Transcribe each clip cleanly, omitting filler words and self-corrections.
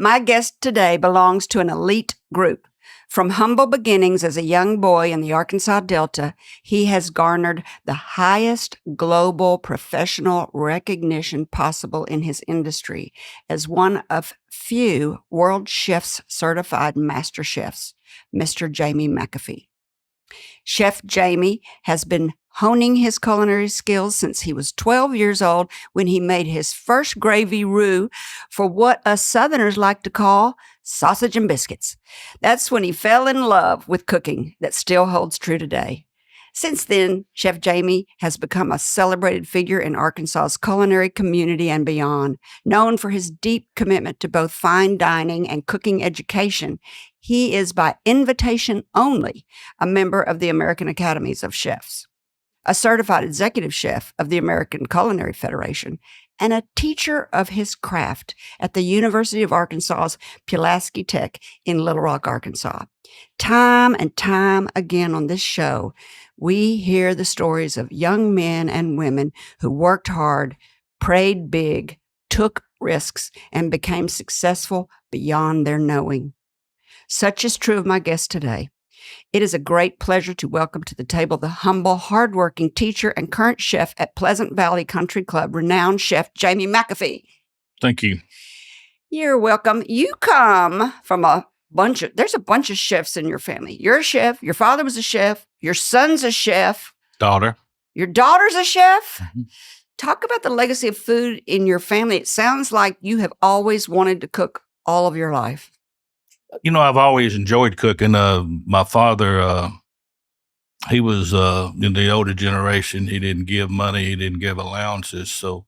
My guest today belongs to an elite group. From humble beginnings as a young boy in the Arkansas Delta, he has garnered the highest global professional recognition possible in his industry as one of few World Chefs certified master chefs, Mr. Jamie McAfee. Chef Jamie has been honing his culinary skills since he was 12 years old when he made his first gravy roux for what us Southerners like to call sausage and biscuits. That's when he fell in love with cooking that still holds true today. Since then, Chef Jamie has become a celebrated figure in Arkansas's culinary community and beyond. Known for his deep commitment to both fine dining and cooking education, he is by invitation only a member of the American Academies of Chefs, a certified executive chef of the American Culinary Federation, and a teacher of his craft at the University of Arkansas's Pulaski Tech in Little Rock, Arkansas. Time and time again on this show, we hear the stories of young men and women who worked hard, prayed big, took risks, and became successful beyond their knowing. Such is true of my guest today. It is a great pleasure to welcome to the table the humble, hardworking teacher and current chef at Pleasant Valley Country Club, renowned chef Jamie McAfee. Thank you. You're welcome. You come from there's a bunch of chefs in your family. You're a chef. Your father was a chef. Your son's a chef. Daughter. Your daughter's a chef. Mm-hmm. Talk about the legacy of food in your family. It sounds like you have always wanted to cook all of your life. You know, I've always enjoyed cooking. My father, he was in the older generation. He didn't give money. He didn't give allowances. So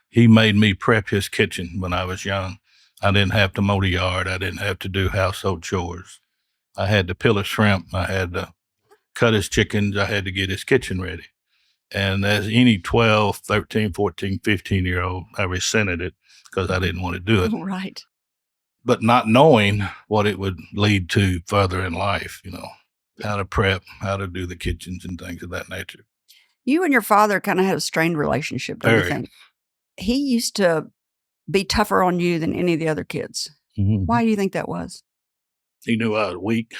he made me prep his kitchen when I was young. I didn't have to mow the yard. I didn't have to do household chores. I had to peel a shrimp. I had to cut his chickens. I had to get his kitchen ready. And as any 12, 13, 14, 15-year-old, I resented it because I didn't want to do it. Right. But not knowing what it would lead to further in life, you know, how to prep, how to do the kitchens and things of that nature. You and your father kind of had a strained relationship, don't you think? He used to be tougher on you than any of the other kids. Mm-hmm. Why do you think that was? He knew I was weak.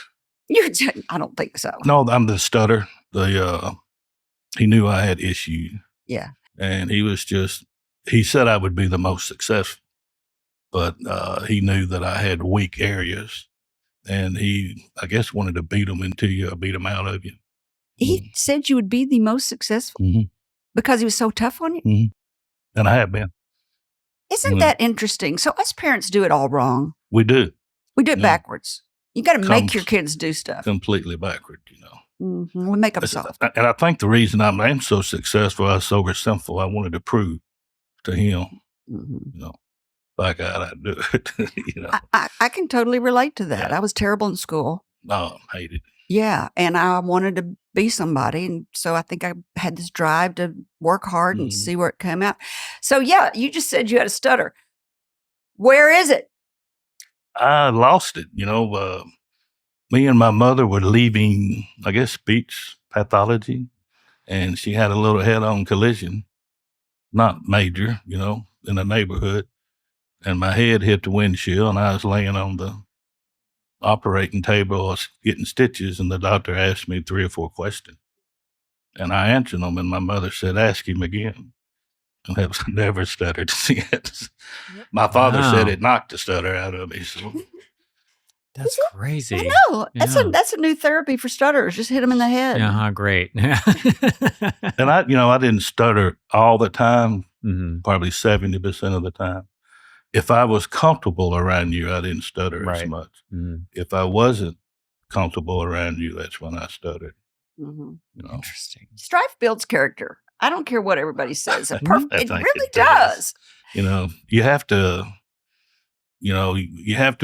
I don't think so. No, I'm the stutter. He knew I had issues. Yeah. And he said I would be the most successful. But he knew that I had weak areas, and he, I guess, wanted to beat them into you or beat them out of you. He said you would be the most successful because he was so tough on you? Mm-hmm. And I have been. Isn't that interesting? So us parents do it all wrong. We do. We do it backwards. You got to make your kids do stuff. Completely backward, you know. Mm-hmm. We make them soft. And I think the reason I'm so successful, I was so resentful, I wanted to prove to him, you know. By God, I'd do it. You know, I can totally relate to that. I was terrible in school. Oh, I hated it. Yeah, and I wanted to be somebody, and so I think I had this drive to work hard and see where it came out. So yeah, you just said you had a stutter. Where is it? I lost it. You know, me and my mother were leaving, I guess, speech pathology, and she had a little head-on collision, not major, you know, in the neighborhood. And my head hit the windshield, and I was laying on the operating table getting stitches, and the doctor asked me 3 or 4 questions. And I answered them, and my mother said, ask him again. And I've never stuttered since. My father said it knocked the stutter out of me. So. That's crazy. I know. That's a new therapy for stutterers. Just hit them in the head. Yeah, great. And I didn't stutter all the time, probably 70% of the time. If I was comfortable around you, I didn't stutter as much. Mm-hmm. If I wasn't comfortable around you, that's when I stuttered. Mm-hmm. You know? Interesting. Strife builds character. I don't care what everybody says. It really does. You know, you have to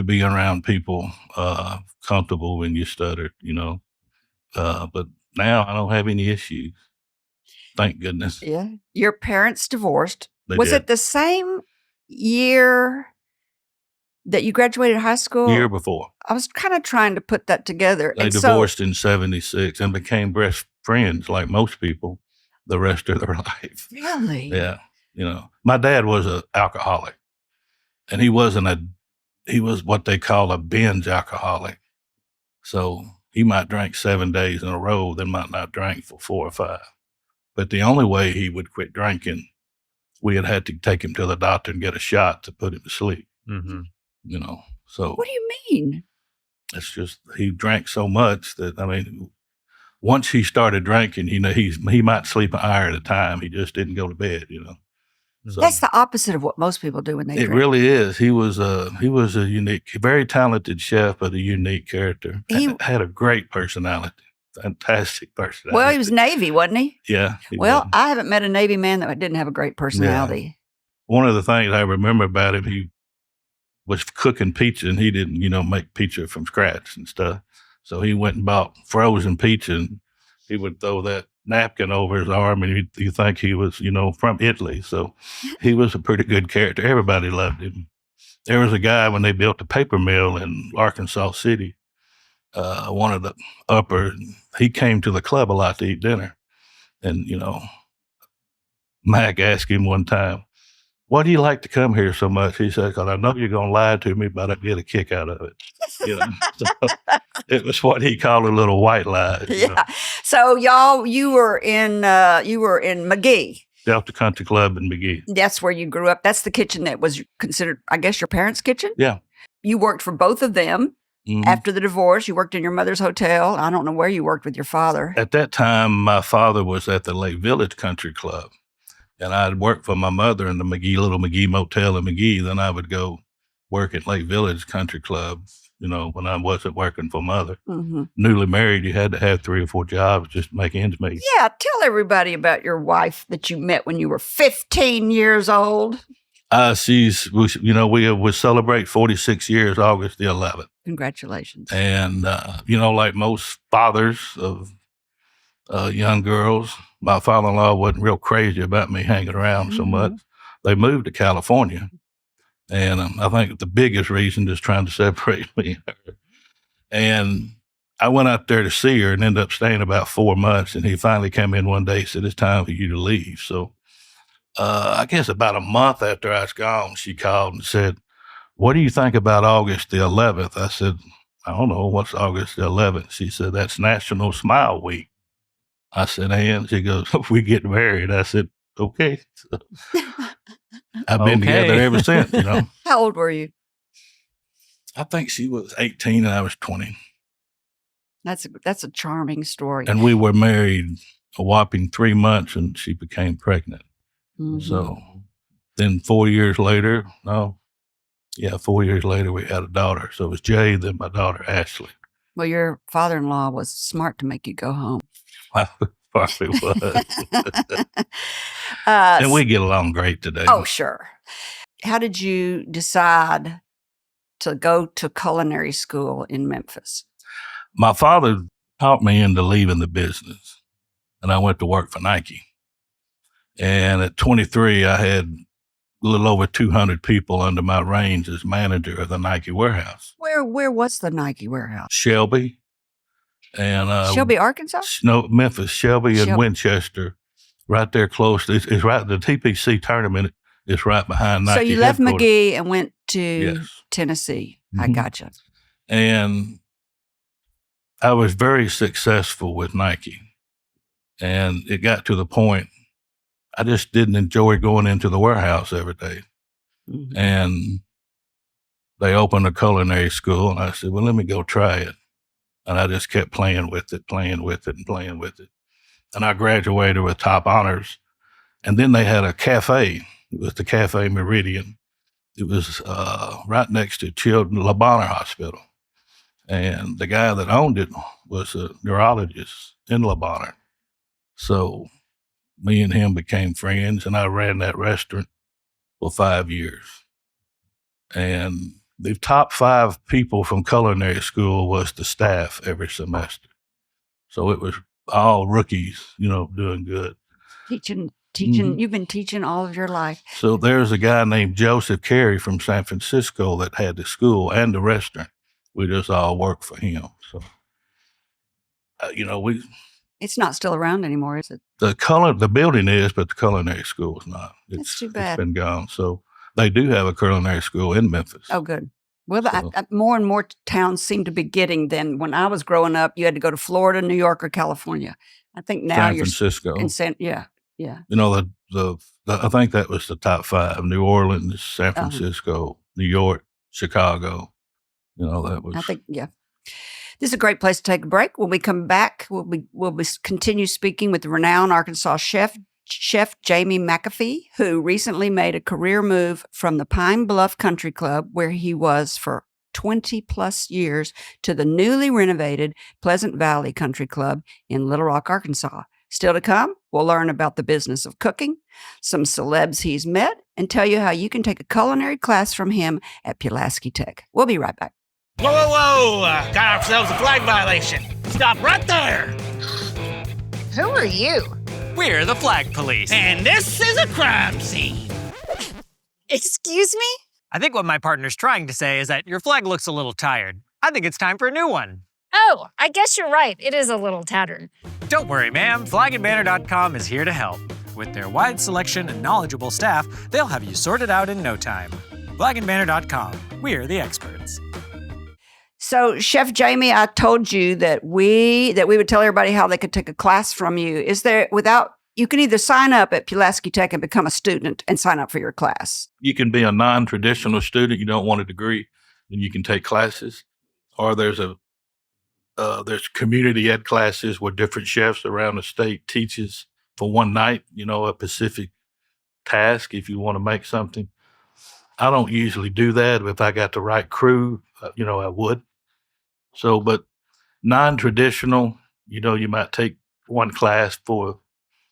be around people comfortable when you stutter, you know. But now I don't have any issues. Thank goodness. Yeah. Your parents divorced. Was it the same year that you graduated high school? Year before. I was kind of trying to put that together. They divorced in 76 and became best friends like most people the rest of their life. Really? Yeah. You know, my dad was an alcoholic, and he wasn't a he was what they call a binge alcoholic. So he might drink 7 days in a row, then might not drink for 4 or 5. But the only way he would quit drinking, we had to take him to the doctor and get a shot to put him to sleep. Mm-hmm. You know, so What do you mean? it's just he drank so much that, I mean, once he started drinking, you know, he might sleep an hour at a time. He just didn't go to bed, you know. So That's the opposite of what most people do when they it drink. really is. He was a unique, very talented chef, but a unique character. He had a great personality, fantastic personality. Well, he was Navy, wasn't he? Yeah. Well, I haven't met a Navy man that didn't have a great personality. One of the things I remember about him, he was cooking pizza, and he didn't, you know, make pizza from scratch and stuff. So he went and bought frozen pizza, and he would throw that napkin over his arm, and you think he was, you know, from Italy. So he was a pretty good character. Everybody loved him. There was a guy when they built the paper mill in Arkansas City, one of the he came to the club a lot to eat dinner. And, you know, Mac asked him one time, "Why do you like to come here so much?" He said, "Because I know you're going to lie to me, but I get a kick out of it." You know, so it was what he called a little white lie. You know? So y'all, you were in McGee. Delta Country Club in McGee. That's where you grew up. That's the kitchen that was considered, I guess, your parents' kitchen? Yeah. You worked for both of them. Mm-hmm. After the divorce, you worked in your mother's hotel. I don't know where you worked with your father. At that time, my father was at the Lake Village Country Club, and I'd work for my mother in the little McGee Motel in McGee. Then I would go work at Lake Village Country Club, you know, when I wasn't working for mother. Mm-hmm. Newly married, you had to have 3 or 4 jobs just to make ends meet. Yeah, tell everybody about your wife that you met when you were 15 years old. We celebrate 46 years August the 11th. Congratulations. And, you know, like most fathers of young girls, my father-in-law wasn't real crazy about me hanging around so much. They moved to California. And I think the biggest reason is trying to separate me and her. And I went out there to see her and ended up staying about 4 months. And he finally came in one day and said, "It's time for you to leave." So I guess about a month after I was gone, she called and said, "What do you think about August the 11th?" I said, "I don't know. What's August the 11th?" She said, "That's National Smile Week." I said, "And?" She goes, "We get married." I said, "Okay." So I've been together ever since, you know. How old were you? I think she was 18 and I was 20. That's a charming story. And we were married a whopping 3 months and she became pregnant. Mm-hmm. So then 4 years later, 4 years later, we had a daughter. So it was Jay, then my daughter, Ashley. Well, your father-in-law was smart to make you go home. Probably was. And we get along great today. Oh, sure. How did you decide to go to culinary school in Memphis? My father talked me into leaving the business, and I went to work for Nike. And at 23, I had a little over 200 people under my reins as manager of the Nike warehouse. Where was the Nike warehouse? Shelby. And Shelby, Arkansas? No, Memphis, Shelby and Winchester, right there close. It's right. The TPC tournament is right behind Nike. So you left McGee and went to Yes. Tennessee. Mm-hmm. I gotcha. And I was very successful with Nike. And it got to the point I just didn't enjoy going into the warehouse every day. Mm-hmm. And they opened a culinary school, and I said, "Well, let me go try it." And I just kept playing with it. And I graduated with top honors. And then they had a cafe. It was the Cafe Meridian. It was right next to La Bonheur Hospital. And the guy that owned it was a neurologist in La Bonheur. So me and him became friends, and I ran that restaurant for 5 years. And the top 5 people from culinary school was the staff every semester. So it was all rookies, you know, doing good. Teaching. Mm-hmm. You've been teaching all of your life. So there's a guy named Joseph Kerry from San Francisco that had the school and the restaurant. We just all worked for him. So, It's not still around anymore, is it? The building is, but the culinary school is not. That's too bad. It's been gone. So they do have a culinary school in Memphis. Oh, good. Well, So, more and more towns seem to be getting them. When I was growing up, you had to go to Florida, New York, or California. I think now San you're Francisco. in yeah. You know, the I think that was the top 5: New Orleans, San Uh-huh. Francisco, New York, Chicago. You know, that was. I think, yeah. This is a great place to take a break. When we come back, we'll continue speaking with the renowned Arkansas chef Jamie McAfee, who recently made a career move from the Pine Bluff Country Club, where he was for 20 plus years, to the newly renovated Pleasant Valley Country Club in Little Rock, Arkansas. Still to come, we'll learn about the business of cooking, some celebs he's met, and tell you how you can take a culinary class from him at Pulaski Tech. We'll be right back. Whoa, whoa, whoa! Got ourselves a flag violation. Stop right there! Who are you? We're the flag police. And this is a crime scene. Excuse me? I think what my partner's trying to say is that your flag looks a little tired. I think it's time for a new one. Oh, I guess you're right. It is a little tattered. Don't worry, ma'am. Flagandbanner.com is here to help. With their wide selection and knowledgeable staff, they'll have you sorted out in no time. Flagandbanner.com. We're the experts. So, Chef Jamie, I told you that we would tell everybody how they could take a class from you. You can either sign up at Pulaski Tech and become a student and sign up for your class. You can be a non-traditional student. You don't want a degree, and you can take classes. Or there's community ed classes where different chefs around the state teaches for one night, a specific task if you want to make something. I don't usually do that. If I got the right crew, I would. So, but non-traditional, you might take one class for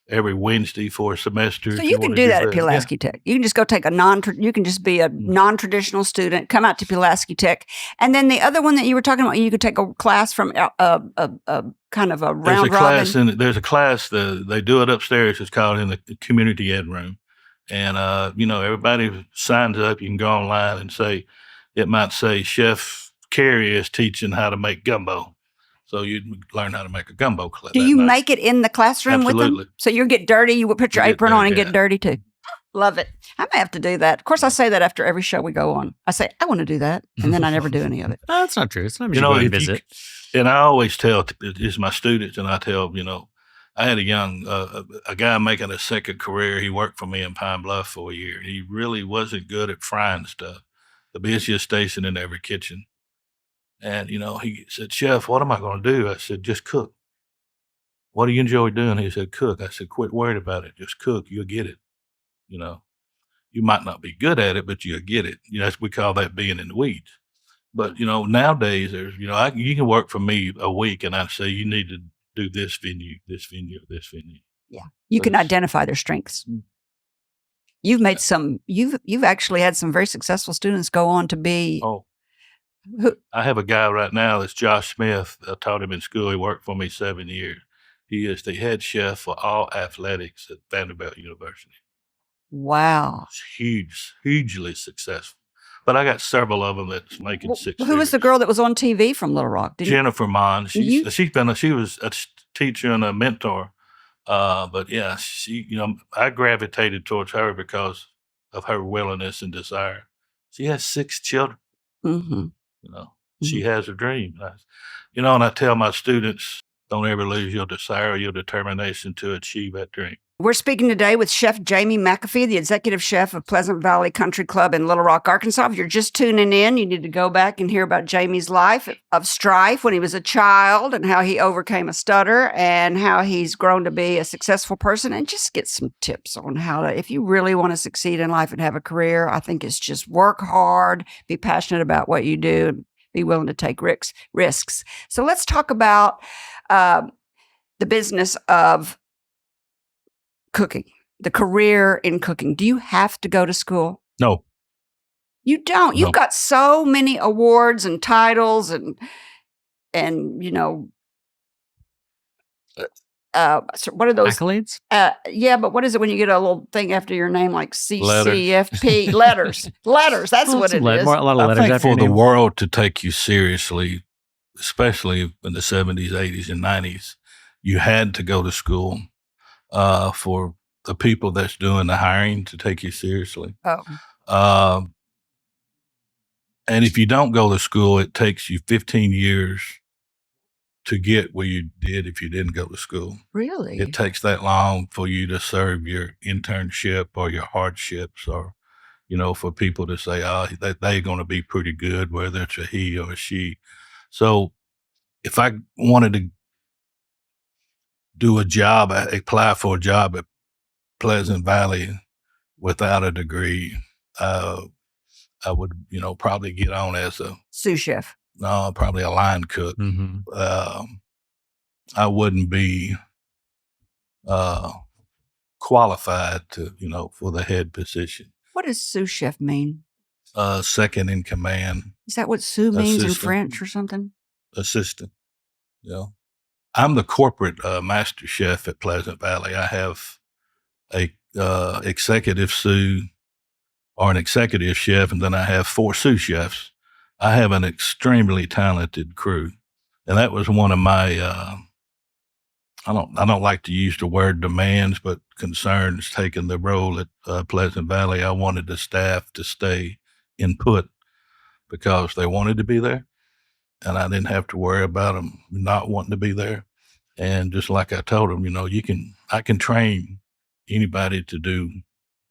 every Wednesday for a semester. So you can do that at Pulaski Tech. You can just go take you can just be a non-traditional student, come out to Pulaski Tech. And then the other one that you were talking about, you could take a class from a kind of a round robin. There's a class, they do it upstairs. It's called in the community ed room. And, everybody signs up. You can go online and it might say Chef Kerry is teaching how to make gumbo. So you learn how to make a gumbo class. Do you make it in the classroom Absolutely. with them? So you get dirty, you put your apron on and get dirty too. Love it. I may have to do that. Of course, I say that after every show we go on. I say, I want to do that. And then I never do any of it. That's not true. Sometimes you go and visit. And I always tell, it's my students, and I tell, I had a guy making a second career. He worked for me in Pine Bluff for a year. He really wasn't good at frying stuff. The busiest station in every kitchen. And, he said, Chef, what am I going to do? I said, just cook. What do you enjoy doing? He said, cook. I said, quit worried about it. Just cook. You'll get it. You might not be good at it, but you'll get it. We call that being in the weeds. But, nowadays there's, you can work for me a week and I say, you need to do this venue, this venue, this venue. Yeah. You can identify their strengths. You've actually had some very successful students go on to be. Oh. I have a guy right now that's Josh Smith. I taught him in school. He worked for me 7 years. He is the head chef for all athletics at Vanderbilt University. Wow. It's hugely successful. But I got several of them that's making six figures. Who was the girl that was on TV from Little Rock? Jennifer Mon. She was a teacher and a mentor. But yeah, I gravitated towards her because of her willingness and desire. She has 6 children. Mm-hmm. She has a dream. And I tell my students, don't ever lose your desire or your determination to achieve that dream. We're speaking today with Chef Jamie McAfee, the executive chef of Pleasant Valley Country Club in Little Rock, Arkansas. If you're just tuning in, you need to go back and hear about Jamie's life of strife when he was a child and how he overcame a stutter and how he's grown to be a successful person, and just get some tips on how to, if you really want to succeed in life and have a career, I think it's just work hard, be passionate about what you do, and be willing to take risks. So let's talk about the business of cooking, the career in cooking. Do you have to go to school? No. You don't. You've got so many awards and titles and so what are those? Accolades? Yeah, but what is it when you get a little thing after your name like CCFP? Letters. That's what it is. A lot of letters I think after for your the name. world to take you seriously, especially in the 70s, 80s, and 90s, you had to go to school. For the people that's doing the hiring to take you seriously. Oh. And if you don't go to school, it takes you 15 years to get where you did if you didn't go to school. Really? It takes that long for you to serve your internship or your hardships, or, for people to say, they're going to be pretty good, whether it's a he or a she. So if I wanted to do a job, apply for a job at Pleasant Valley without a degree, I would, probably get on as sous chef. No, probably a line cook. I wouldn't be qualified to, for the head position. What does sous chef mean? Second in command. Is that what sous means in Assistant. French or something? Assistant. I'm the corporate master chef at Pleasant Valley. I have a executive sous or an executive chef, and then I have 4 sous chefs. I have an extremely talented crew, and that was one of my I don't like to use the word demands, but concerns taking the role at Pleasant Valley. I wanted the staff to stay input because they wanted to be there, and I didn't have to worry about them not wanting to be there. And just like I told them, I can train anybody to do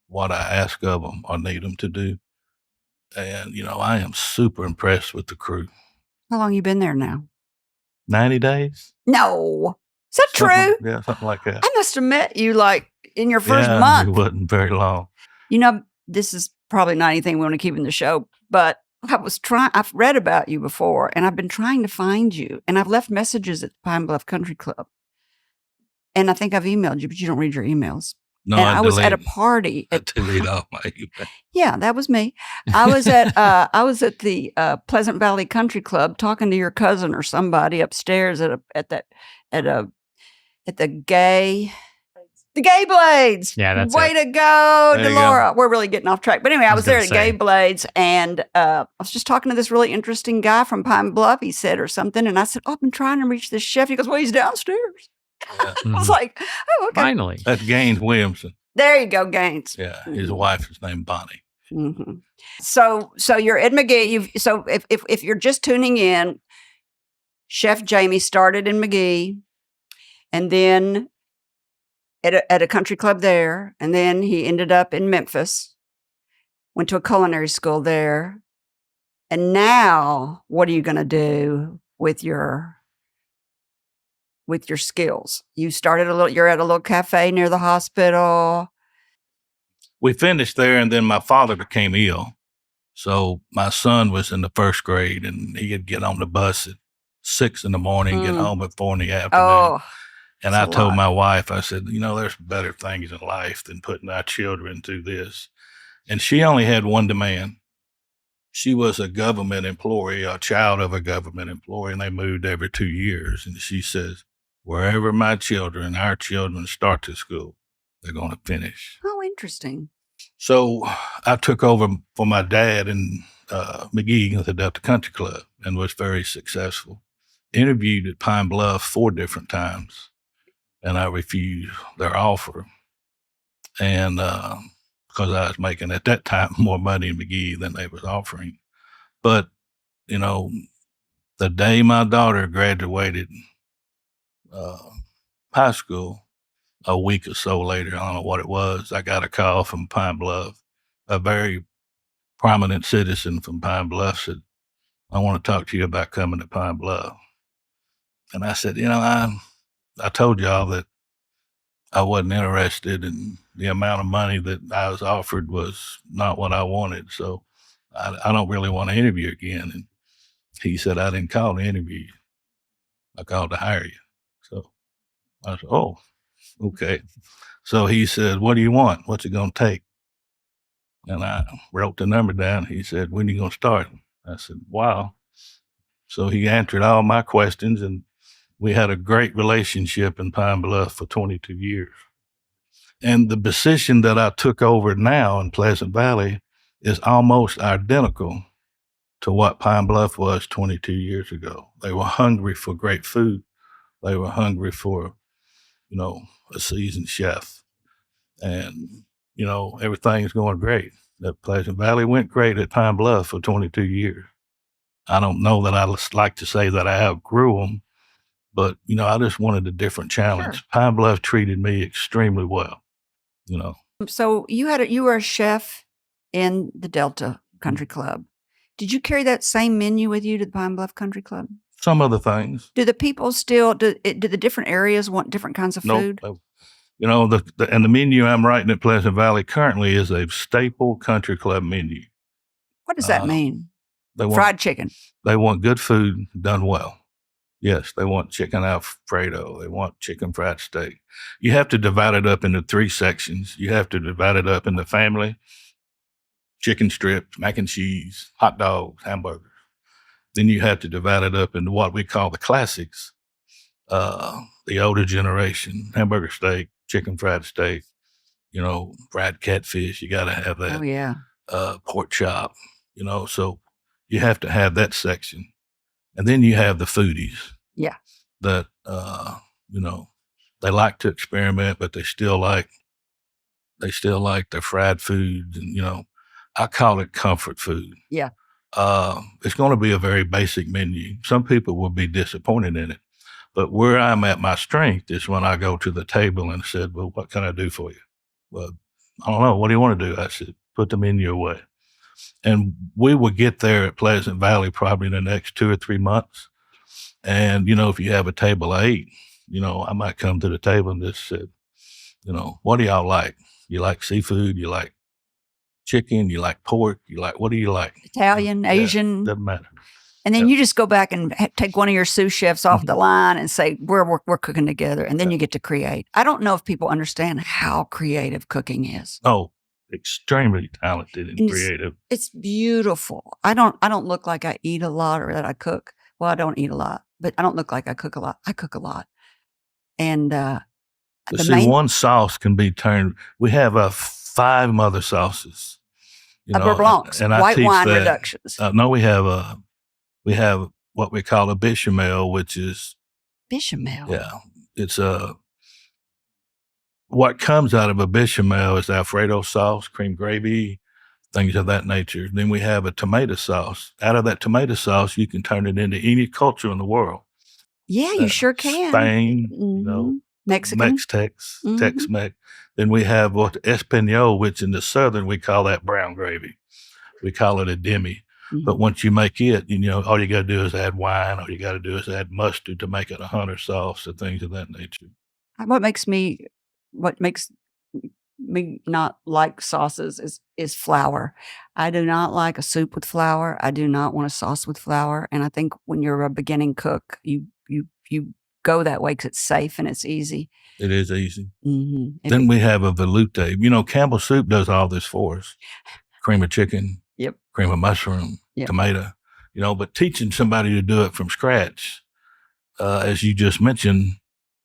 what I ask of them or need them to do. And, I am super impressed with the crew. How long you been there now? 90 days? No. Is that true? Yeah, something like that. I must have met you like in your first It month. wasn't very long. This is probably not anything we want to keep in the show, but I've read about you before, and I've been trying to find you, and I've left messages at the Pine Bluff Country Club. And I think I've emailed you, but you don't read your emails. No, and I was at a party. I delete all my emails. Yeah, that was me. I was at the Pleasant Valley Country Club talking to your cousin or somebody upstairs at the Gay Blades. Yeah, that's Way it. to go, There you Delora. We're really getting off track. But anyway, I was there gonna at Gay say. Blades, and I was just talking to this really interesting guy from Pine Bluff, he said, or something. And I said, I've been trying to reach this chef. He goes, well, he's downstairs. Yeah. I was like, oh, okay. Finally. That's Gaines Williamson. There you go, Gaines. Yeah, his wife is named Bonnie. Mm-hmm. So you're at McGee. So if you're just tuning in, Chef Jamie started in McGee, and then at a country club there, and then he ended up in Memphis, went to a culinary school there, and now what are you going to do with your skills? You started you're at a little cafe near the hospital. We finished there, and then my father became ill. So my son was in the first grade, and he'd get on the bus at 6 in the morning, get home at 4 in the afternoon. Oh, and I that's a told lot. my wife, I said, there's better things in life than putting our children through this. And she only had one demand. She was a government employee, a child of a government employee, and they moved every 2 years. And she says, wherever our children start to school, they're going to finish. Oh, interesting. So I took over for my dad in McGee at the Delta Country Club and was very successful. Interviewed at Pine Bluff 4 different times, and I refused their offer. And because I was making at that time more money in McGee than they was offering. But, the day my daughter graduated high school, a week or so later, I don't know what it was, I got a call from Pine Bluff. A very prominent citizen from Pine Bluff said, I want to talk to you about coming to Pine Bluff. And I said, I told y'all that I wasn't interested, and the amount of money that I was offered was not what I wanted. So I don't really want to interview again. And he said, I didn't call to interview you. I called to hire you. So I said, oh, okay. So he said, what do you want? What's it going to take? And I wrote the number down. He said, when are you going to start? I said, wow. So he answered all my questions, and we had a great relationship in Pine Bluff for 22 years. And the position that I took over now in Pleasant Valley is almost identical to what Pine Bluff was 22 years ago. They were hungry for great food. They were hungry for, a seasoned chef. And, everything's going great. at Pleasant Valley. Went great at Pine Bluff for 22 years. I don't know that I like to say that I outgrew them, but, I just wanted a different challenge. Sure. Pine Bluff treated me extremely well, So you were a chef in the Delta Country Club. Did you carry that same menu with you to the Pine Bluff Country Club? Some other things. Do the people still do the different areas want different kinds of food? Nope. The menu I'm writing at Pleasant Valley currently is a staple country club menu. What does that mean? They want Fried chicken. They want good food done well. Yes, they want chicken Alfredo. They want chicken fried steak. You have to divide it up into 3 sections. You have to divide it up into family, chicken strips, mac and cheese, hot dogs, hamburgers. Then you have to divide it up into what we call the classics, the older generation, hamburger steak, chicken fried steak, fried catfish. You got to have that. Oh, yeah. Pork chop, so you have to have that section. And then you have the foodies. Yeah. That, they like to experiment, but they still like their fried foods. And, I call it comfort food. Yeah. It's going to be a very basic menu. Some people will be disappointed in it. But where I'm at my strength is when I go to the table and said, well, what can I do for you? Well, I don't know. What do you want to do? I said, put the menu away. And we will get there at Pleasant Valley probably in the next 2 or 3 months. And, if you have a table of 8, I might come to the table and just say, what do y'all like? You like seafood? You like chicken? You like pork? What do you like? Italian, Asian? Doesn't matter. And then you just go back and take one of your sous chefs off the line and say, we're cooking together. And then you get to create. I don't know if people understand how creative cooking is. Oh, extremely talented and creative. It's beautiful. I don't look like I eat a lot or that I cook. Well, I don't eat a lot, but I don't look like I cook a lot. I cook a lot. And one sauce can be turned. We have 5 mother sauces. Beurre blancs, and white wine reductions. No, we have what we call a bechamel, which is bechamel. Yeah, it's what comes out of a bechamel is Alfredo sauce, cream gravy, things of that nature. Then we have a tomato sauce. Out of that tomato sauce, you can turn it into any culture in the world. Yeah, you sure can. Spain, Mexican, Tex-Mex. Then we have what Espanol, which in the Southern we call that brown gravy. We call it a demi. Mm-hmm. But once you make it, all you got to do is add wine. All you got to do is add mustard to make it a hunter sauce and things of that nature. What makes me not like sauces is flour. I do not like a soup with flour. I do not want a sauce with flour. And I think when you're a beginning cook, you go that way because it's safe and it's easy. It is easy. Mm-hmm. Then we have a veloute. Campbell soup does all this for us. Cream of chicken. Yep. Cream of mushroom. Yep. Tomato. But teaching somebody to do it from scratch, as you just mentioned,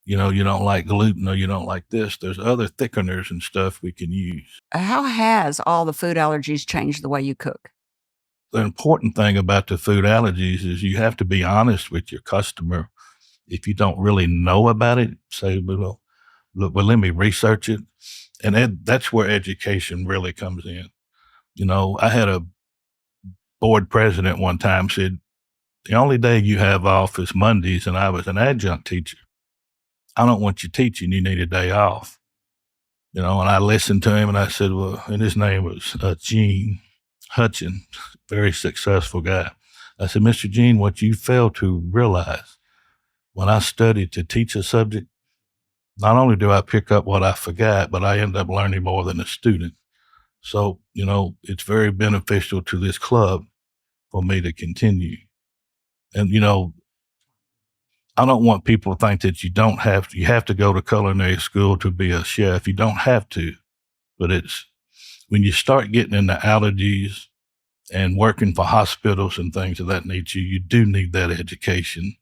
you don't like gluten or you don't like this. There's other thickeners and stuff we can use. How has all the food allergies changed the way you cook? The important thing about the food allergies is you have to be honest with your customer. If you don't really know about it, say, well, let me research it. And that's where education really comes in. I had a board president one time said, the only day you have off is Mondays, and I was an adjunct teacher. I don't want you teaching. You need a day off. And I listened to him and I said, well, and his name was Gene Hutchin, very successful guy. I said, Mr. Gene, what you fail to realize, when I studied to teach a subject, not only do I pick up what I forgot, but I end up learning more than a student. So, it's very beneficial to this club for me to continue. And, I don't want people to think that you have to go to culinary school to be a chef. You don't have to, but it's when you start getting into allergies and working for hospitals and things of that nature, you do need that education.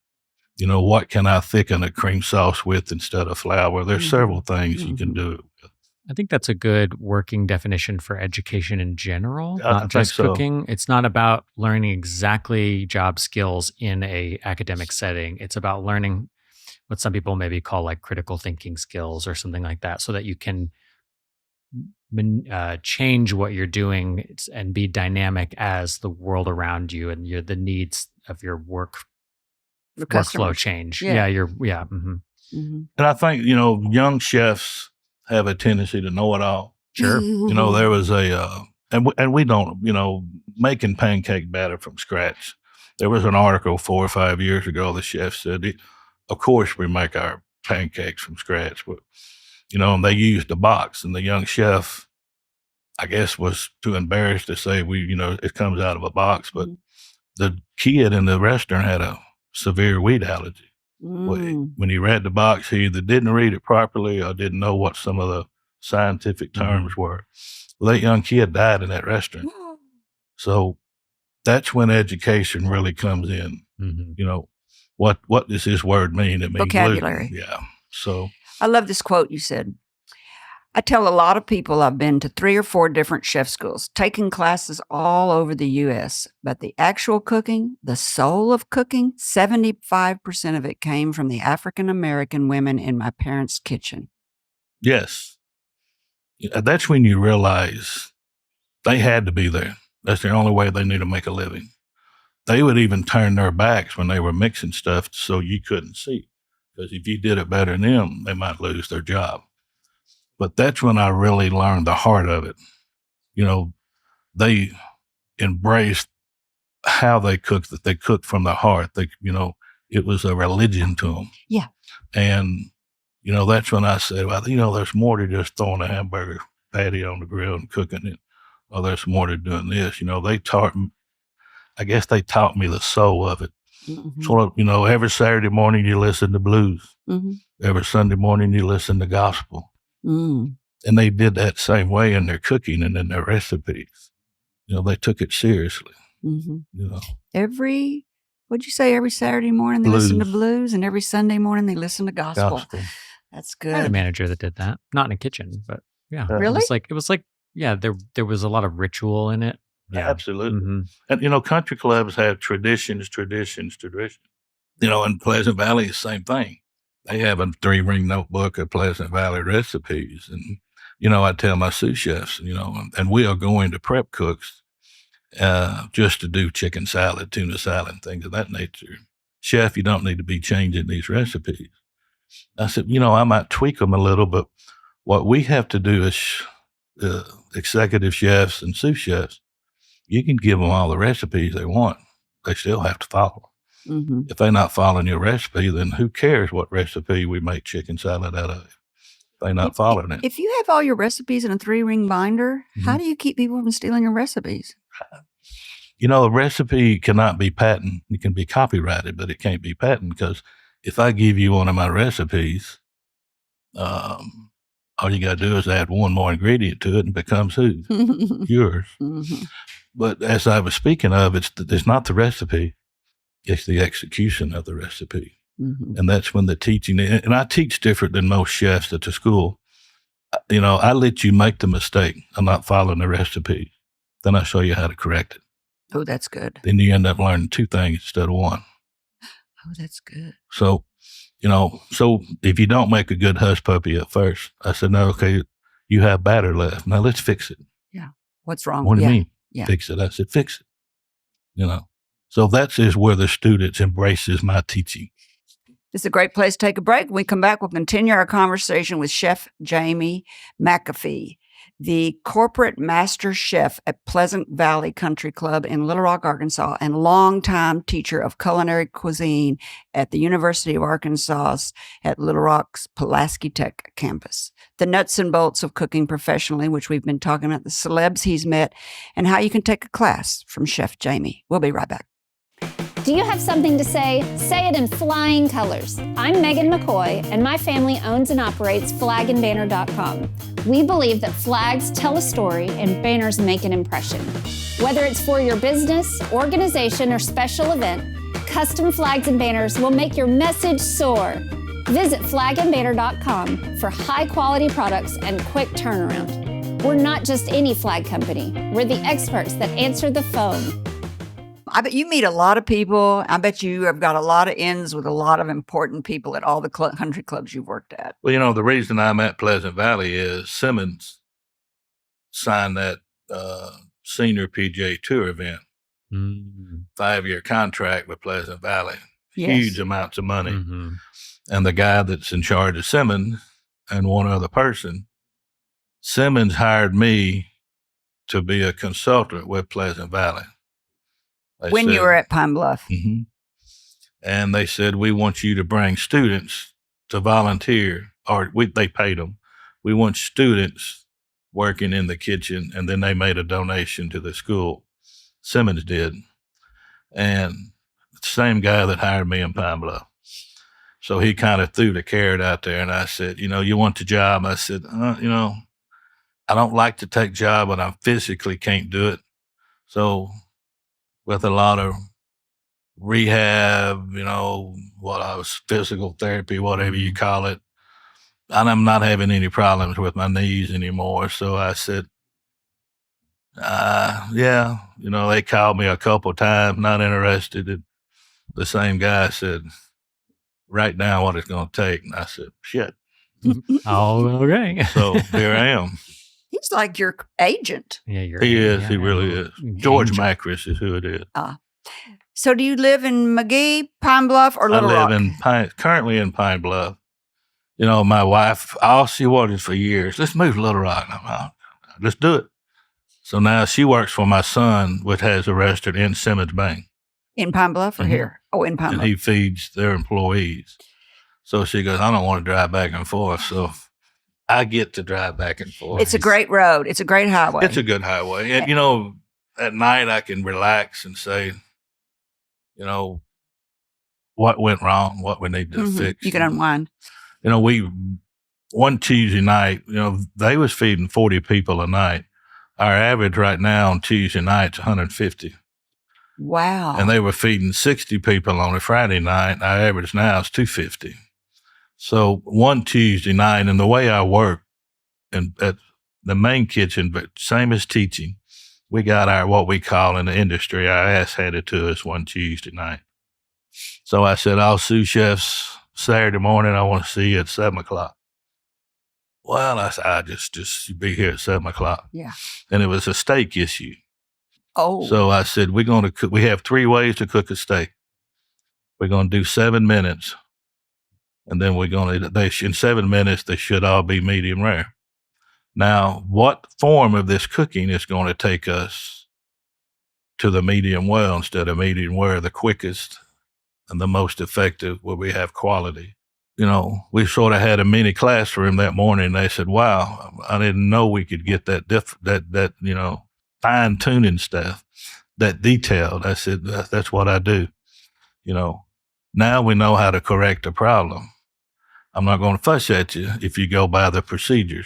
What can I thicken a cream sauce with instead of flour? There's several things you can do it with. I think that's a good working definition for education in general, not just cooking. It's not about learning exactly job skills in a academic setting. It's about learning what some people maybe call like critical thinking skills or something like that, so that you can change what you're doing and be dynamic as the world around you and the needs of your The workflow customers. change. Yeah. And I think, young chefs have a tendency to know it all. Sure. There was and we don't, making pancake batter from scratch. There was an article 4 or 5 years ago, the chef said, of course we make our pancakes from scratch, but, and they used a box, and the young chef, I guess, was too embarrassed to say it comes out of a box, but the kid in the restaurant had a severe wheat allergy. When he read the box, he either didn't read it properly or didn't know what some of the scientific terms were. Well, that young kid died in that restaurant. So that's when education really comes in. What does this word mean? It means vocabulary. Gluten. Yeah. So I love this quote you said. I tell a lot of people I've been to 3 or 4 different chef schools, taking classes all over the U.S., but the actual cooking, the soul of cooking, 75% of it came from the African-American women in my parents' kitchen. yes, that's when you realize they had to be there. That's the only way they knew to make a living. They would even turn their backs when they were mixing stuff so you couldn't see, because if you did it better than them, they might lose their job. But that's when I really learned the heart of it. They embraced how they cooked, that they cooked from the heart. It was a religion to them. Yeah. And, that's when I said, well, there's more to just throwing a hamburger patty on the grill and cooking it. Or there's more to doing this. They taught me the soul of it. Sort of, every Saturday morning you listen to blues. Every Sunday morning you listen to gospel. And they did that same way in their cooking and in their recipes. They took it seriously. What'd you say? Every Saturday morning they listen to blues, and every Sunday morning they listen to gospel. That's good. I had a manager that did that. Not in a kitchen, but yeah. Really? It was like, yeah, there was a lot of ritual in it. Yeah. Absolutely. And, country clubs have traditions. In Pleasant Valley, the same thing. They have a 3-ring notebook of Pleasant Valley recipes. And, I tell my sous chefs, and we are going to prep cooks just to do chicken salad, tuna salad, things of that nature. Chef, you don't need to be changing these recipes. I said, I might tweak them a little, but what we have to do as executive chefs and sous chefs, you can give them all the recipes they want. They still have to follow. If they're not following your recipe, then who cares what recipe we make chicken salad out of? If they're not following it. If you have all your recipes in a 3-ring binder, how do you keep people from stealing your recipes? A recipe cannot be patent. It can be copyrighted, but it can't be patent, because if I give you one of my recipes, all you got to do is add one more ingredient to it and it becomes whose? Yours. But as I was speaking of, it's not the recipe. It's the execution of the recipe. And that's when the teaching, and I teach different than most chefs at the school. I let you make the mistake of not following the recipe. Then I show you how to correct it. Oh, that's good. Then you end up learning 2 things instead of 1. Oh, that's good. So, so if you don't make a good hush puppy at first, I said, no, okay, you have batter left. Now let's fix it. Yeah. What's wrong? What do you mean? Yeah. Fix it. I said, fix it. So that's where the students embraces my teaching. This is a great place to take a break. When we come back, we'll continue our conversation with Chef Jamie McAfee, the corporate master chef at Pleasant Valley Country Club in Little Rock, Arkansas, and longtime teacher of culinary cuisine at the University of Arkansas at Little Rock's Pulaski Tech campus. The nuts and bolts of cooking professionally, which we've been talking about, the celebs he's met, and how you can take a class from Chef Jamie. We'll be right back. Do you have something to say? Say it in flying colors. I'm Megan McCoy, and my family owns and operates flagandbanner.com. We believe that flags tell a story and banners make an impression. Whether it's for your business, organization, or special event, custom flags and banners will make your message soar. Visit flagandbanner.com for high-quality products and quick turnaround. We're not just any flag company. We're the experts that answer the phone. I bet you meet a lot of people. I bet you have got a lot of ends with a lot of important people at all the country clubs you've worked at. Well, the reason I'm at Pleasant Valley is Simmons signed that senior PGA Tour event, 5-year contract with Pleasant Valley, huge amounts of money. And the guy that's in charge of Simmons and one other person, Simmons hired me to be a consultant with Pleasant Valley. When you were at Pine Bluff. And they said, we want you to bring students to volunteer, or they paid them. We want students working in the kitchen, and then they made a donation to the school. Simmons did. And the same guy that hired me in Pine Bluff. So he kind of threw the carrot out there, and I said, you want the job? I said, I don't like to take job, but I physically can't do it. So with a lot of rehab, physical therapy, whatever you call it, and I'm not having any problems with my knees anymore. So I said, they called me a couple times, not interested. And the same guy said, write down what it's going to take. And I said, shit. Okay. So here I am. He's like your agent. He is. He really is. George Macris is who it is. So do you live in Magee, Pine Bluff, or Little Rock? I live currently in Pine Bluff. My wife, all she wanted for years, let's move to Little Rock. I'm out. Let's do it. So now she works for my son, which has a restaurant in Simmons Bank. In Pine Bluff or here? Oh, in Pine Bluff. And he feeds their employees. So she goes, I don't want to drive back and forth. So I get to drive back and forth. It's a great road. It's a great highway. It's a good highway. And, at night I can relax and say, what went wrong, what we need to fix. You can unwind. One Tuesday night, they was feeding 40 people a night. Our average right now on Tuesday night is 150. Wow. And they were feeding 60 people on a Friday night. Our average now is 250. So one Tuesday night, and the way I work at the main kitchen, but same as teaching, we got what we call in the industry, our ass handed to us one Tuesday night. So I said, all sous chefs, Saturday morning, I want to see you at 7:00. Well, I said, I just be here at 7:00. Yeah. And it was a steak issue. Oh. So I said, we're going to cook. We have 3 ways to cook a steak. We're going to do 7 minutes. And then we're going to, in 7 minutes, they should all be medium rare. Now, what form of this cooking is going to take us to the medium well instead of medium rare, the quickest and the most effective, where we have quality? We sort of had a mini classroom that morning. They said, wow, I didn't know we could get that fine tuning stuff, that detailed. I said, that's what I do. Now we know how to correct a problem. I'm not going to fuss at you if you go by the procedures.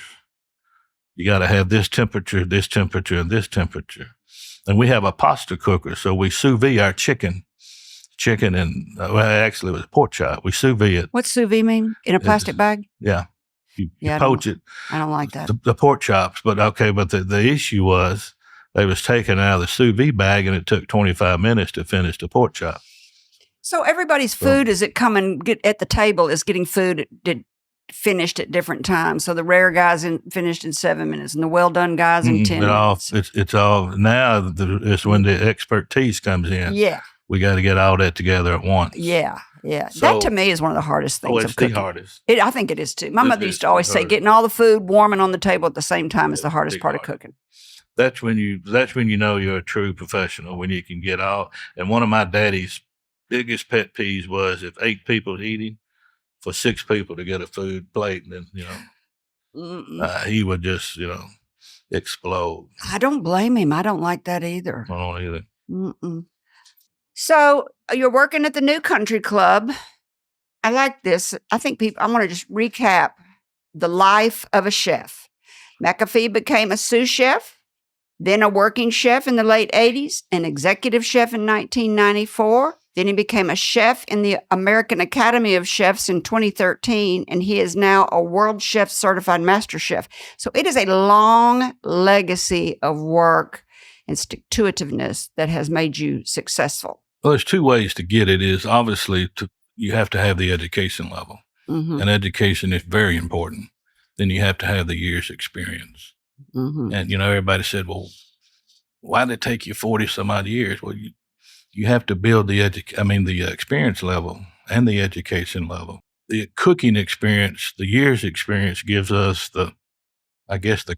You got to have this temperature, and this temperature. And we have a pasta cooker, so we sous vide our chicken and, actually it was a pork chop. We sous vide it. What's sous vide mean? In a plastic bag? Yeah. You poach it. I don't like that. The pork chops, but the issue was they was taken out of the sous vide bag, and it took 25 minutes to finish the pork chop. So everybody's food as it come and get at the table is getting food finished at different times. So the rare guys finished in 7 minutes, and the well done guys in 10 minutes. It's all now. It's when the expertise comes in. Yeah, we got to get all that together at once. Yeah. So, that to me is one of the hardest things. It's the hardest. I think it is too. My mother used to always say, getting all the food warm and on the table at the same time is the hardest part of cooking. That's when you know you're a true professional, when you can get all. And one of my daddy's biggest pet peeves was if 8 people eating, for 6 people to get a food plate, and then he would just explode. I don't blame him. I don't like that either. I don't either. Mm-mm. So you're working at the New Country Club. I like this. I want to just recap the life of a chef. McAfee became a sous chef, then a working chef in the late 80s, an executive chef in 1994. Then he became a chef in the American Academy of Chefs in 2013, and he is now a World Chef Certified Master Chef. So it is a long legacy of work and stick-to-itiveness that has made you successful. Well, there's 2 ways to get it. Is obviously you have to have the education level, and education is very important. Then you have to have the years experience. Mm-hmm. And, everybody said, well, why did it take you 40 some odd years? Well, you have to build the experience level and the education level. The cooking experience, the years experience gives us the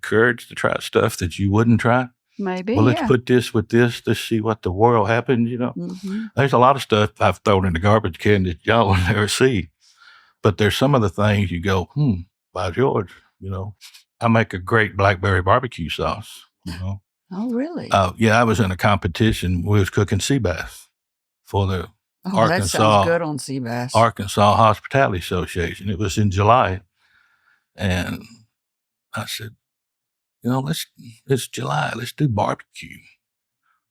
courage to try stuff that you wouldn't try. Maybe. Well, let's put this with this to see what the world happens, Mm-hmm. There's a lot of stuff I've thrown in the garbage can that y'all will never see. But there's some of the things you go, by George, I make a great blackberry barbecue sauce, Oh, really? Yeah, I was in a competition. We was cooking sea bass for the that sounds good on sea bass. Arkansas Hospitality Association. It was in July. And I said, it's July, let's do barbecue.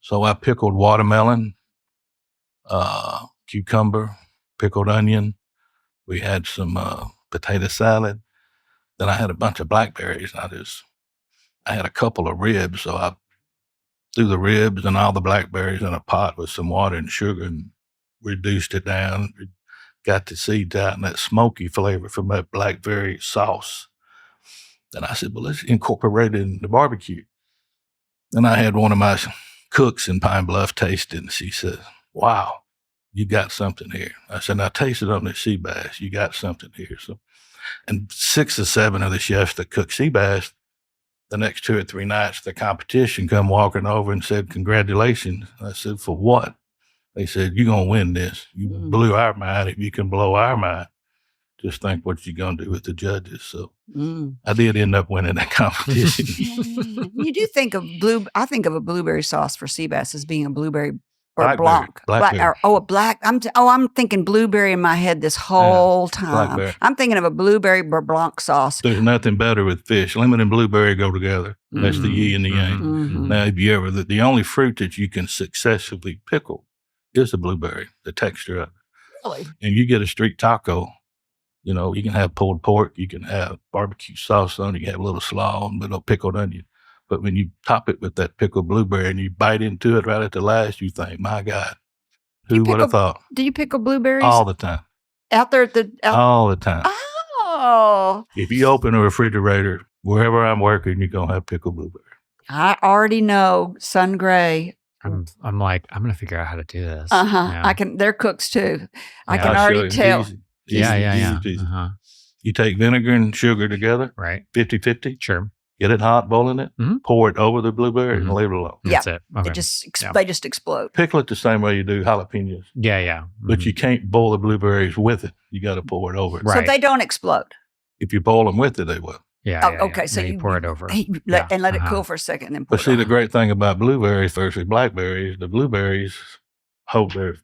So I pickled watermelon, cucumber, pickled onion. We had some potato salad. Then I had a bunch of blackberries. I had a couple of ribs, so I threw the ribs and all the blackberries in a pot with some water and sugar and reduced it down. Got the seeds out and that smoky flavor from that blackberry sauce. Then I said, well, let's incorporate it in the barbecue. And I had one of my cooks in Pine Bluff taste it, and she said, wow, you got something here. I said, now taste it on the sea bass. You got something here. So, and 6 or 7 of the chefs that cook sea bass, the next 2 or 3 nights, the competition come walking over and said, congratulations. I said, for what? They said, you're going to win this. You blew our mind. If you can blow our mind, just think what you're going to do with the judges. So I did end up winning that competition. You do think of I think of a blueberry sauce for sea bass as being a blueberry or blanc. A black. I'm thinking blueberry in my head this whole time. Blackberry. I'm thinking of a blueberry blanc sauce. There's nothing better with fish. Lemon and blueberry go together. That's the yin and the yang. Mm-hmm. Now, if you ever, the only fruit that you can successfully pickle is the blueberry, the texture of it. Really? And you get a street taco, you can have pulled pork, you can have barbecue sauce on it, you can have a little slaw and a little pickled onion. But when you top it with that pickled blueberry and you bite into it right at the last, you think, my God, who would have thought? Do you pickle blueberries? All the time. Out there all the time. Oh. If you open a refrigerator, wherever I'm working, you're going to have pickled blueberry. I already know Sun Gray. I'm like, I'm going to figure out how to do this. Yeah. They're cooks too. I can already tell. Easy. You take vinegar and sugar together. Right. 50-50. Sure. Get it hot, boiling it, pour it over the blueberry and leave it alone. That's it. Okay. They just explode. Pickle it the same way you do jalapenos. Yeah. But you can't boil the blueberries with it. You got to pour it over it. Right. So they don't explode. If you boil them with it, they will. Yeah. Okay. So you pour it over. Let it cool for a second, and then pour But see, the great thing about blueberries versus blackberries, the blueberries hold their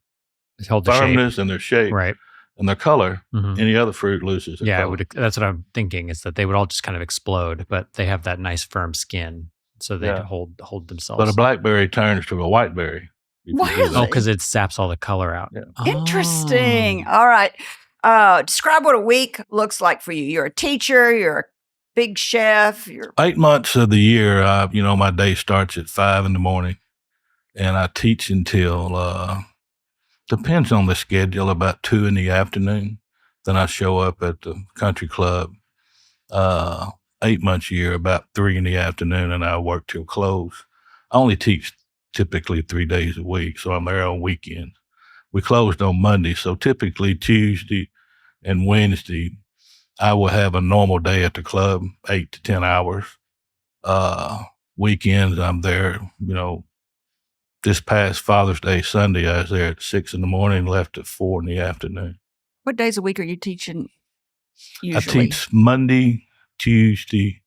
firmness and their shape. Right. And their color, any other fruit loses their color. That's what I'm thinking, is that they would all just kind of explode, but they have that nice firm skin, so they hold themselves. But a blackberry turns to a whiteberry. Really? Oh, because it saps all the color out. Yeah. Interesting. All right. Describe what a week looks like for you. You're a teacher. You're a big chef. 8 months of the year, my day starts at 5 a.m, and I teach until... depends on the schedule, about 2 p.m. Then I show up at the country club 8 months a year, about 3 p.m, and I work till close. I only teach typically 3 days a week, so I'm there on weekends. We closed on Monday, so typically Tuesday and Wednesday, I will have a normal day at the club, 8 to 10 hours. Weekends, I'm there, This past Father's Day Sunday, I was there at 6 a.m, left at 4 p.m. What days a week are you teaching usually? I teach Monday, Tuesday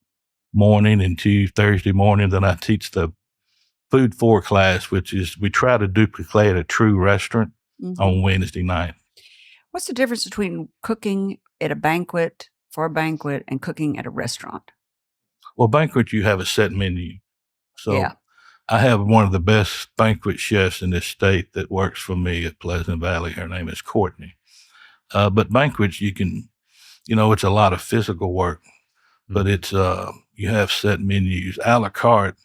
morning, and Thursday morning. Then I teach the Food 4 class, which is, we try to duplicate a true restaurant on Wednesday night. What's the difference between cooking at a banquet, for a banquet, and cooking at a restaurant? Well, banquet, you have a set menu. So I have one of the best banquet chefs in this state that works for me at Pleasant Valley. Her name is Courtney. But banquets, you can, it's a lot of physical work, but it's, you have set menus. A la carte,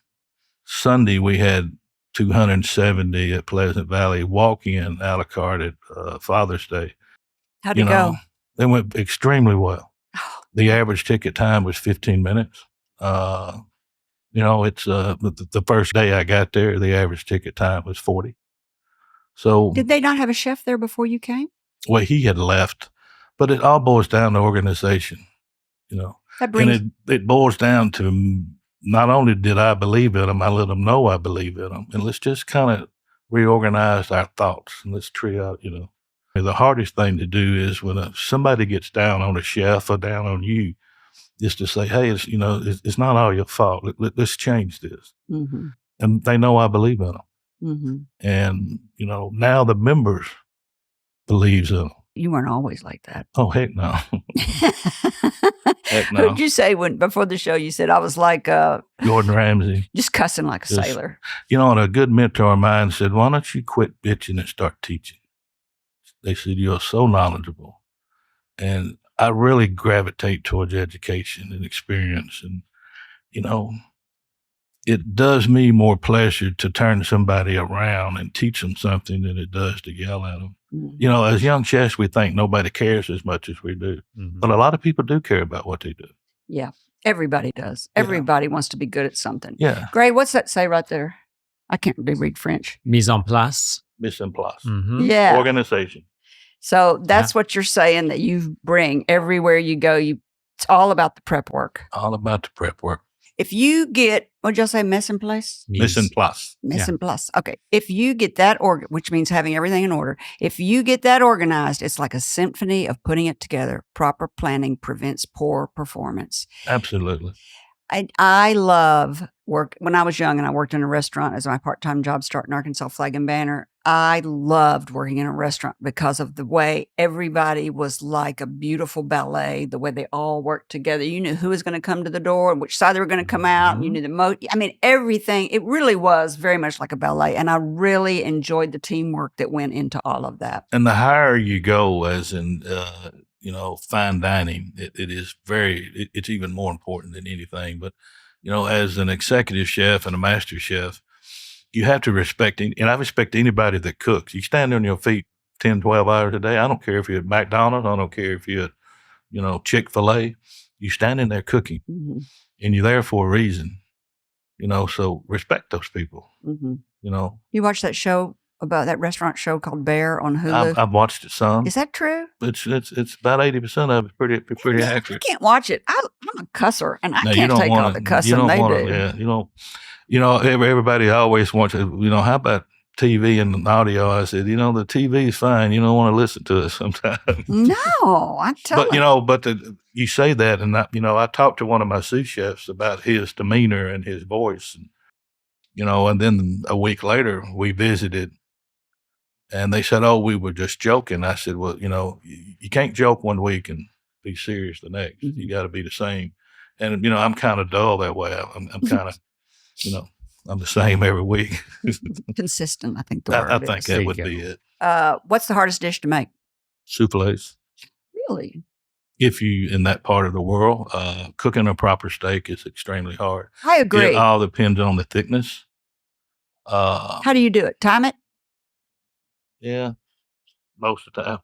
Sunday we had 270 at Pleasant Valley walk-in a la carte at Father's Day. How'd it go? They went extremely well. The average ticket time was 15 minutes. It's the first day I got there, the average ticket time was 40. So Did they not have a chef there before you came? well, he had left, but it all boils down to organization, That brings and it boils down to not only did I believe in them, I let them know I believe in them, and let's just kind of reorganize our thoughts and let's triage. The hardest thing to do is when somebody gets down on a chef or down on you, is to say, hey, it's not all your fault. Let's change this. Mm-hmm. And they know I believe in them. Mm-hmm. And, now the members believes in them. You weren't always like that. Oh, heck no. Heck no. Who'd you say before the show? You said I was like Gordon Ramsay. just cussing like a sailor. And a good mentor of mine said, why don't you quit bitching and start teaching? They said, you're so knowledgeable. And I really gravitate towards education and experience. And, it does me more pleasure to turn somebody around and teach them something than it does to yell at them. Mm-hmm. As young chefs, we think nobody cares as much as we do. Mm-hmm. But a lot of people do care about what they do. Yeah. Everybody does. Everybody wants to be good at something. Yeah. Gray, what's that say right there? I can't really read French. Mise en place. Mise en place. Mm-hmm. Yeah. Organization. So that's what you're saying that you bring everywhere you go. It's all about the prep work. All about the prep work. If you get, what'd y'all say, mise en place? Mise en place. Mise en place. Okay. If you get that, which means having everything in order, if you get that organized, it's like a symphony of putting it together. Proper planning prevents poor performance. Absolutely. I love work. When I was young and I worked in a restaurant as my part-time job starting Arkansas Flag and Banner, I loved working in a restaurant because of the way everybody was like a beautiful ballet, the way they all worked together. You knew who was going to come to the door and which side they were going to come out. And you knew everything. It really was very much like a ballet. And I really enjoyed the teamwork that went into all of that. And the higher you go as in, fine dining, it's even more important than anything. But, as an executive chef and a master chef, you have to respect, and I respect anybody that cooks. You stand on your feet 10, 12 hours a day. I don't care if you're at McDonald's. I don't care if you're at, Chick-fil-A. You stand in there cooking, mm-hmm. and you're there for a reason, so respect those people, mm-hmm. You watch that show about that restaurant show called Bear on Hulu? I've watched it some. Is that true? It's about 80% of it's pretty accurate. You can't watch it. I'm a cusser, and I can't take all the cussing they do. Yeah, everybody always wants to, how about TV and audio? I said, the TV is fine. You don't want to listen to it sometimes. No, I tell you. You say that, and I talked to one of my sous chefs about his demeanor and his voice, and then a week later we visited, and they said, "Oh, we were just joking." I said, "Well, you can't joke one week and be serious the next. Mm-hmm. You got to be the same." And I'm kind of dull that way. I'm kind of. I'm the same every week. Consistent, I think the word I think that would be it. What's the hardest dish to make? Soufflés. Really? If you in that part of the world, cooking a proper steak is extremely hard. I agree. It all depends on the thickness. How do you do it? Time it? Yeah, most of the time.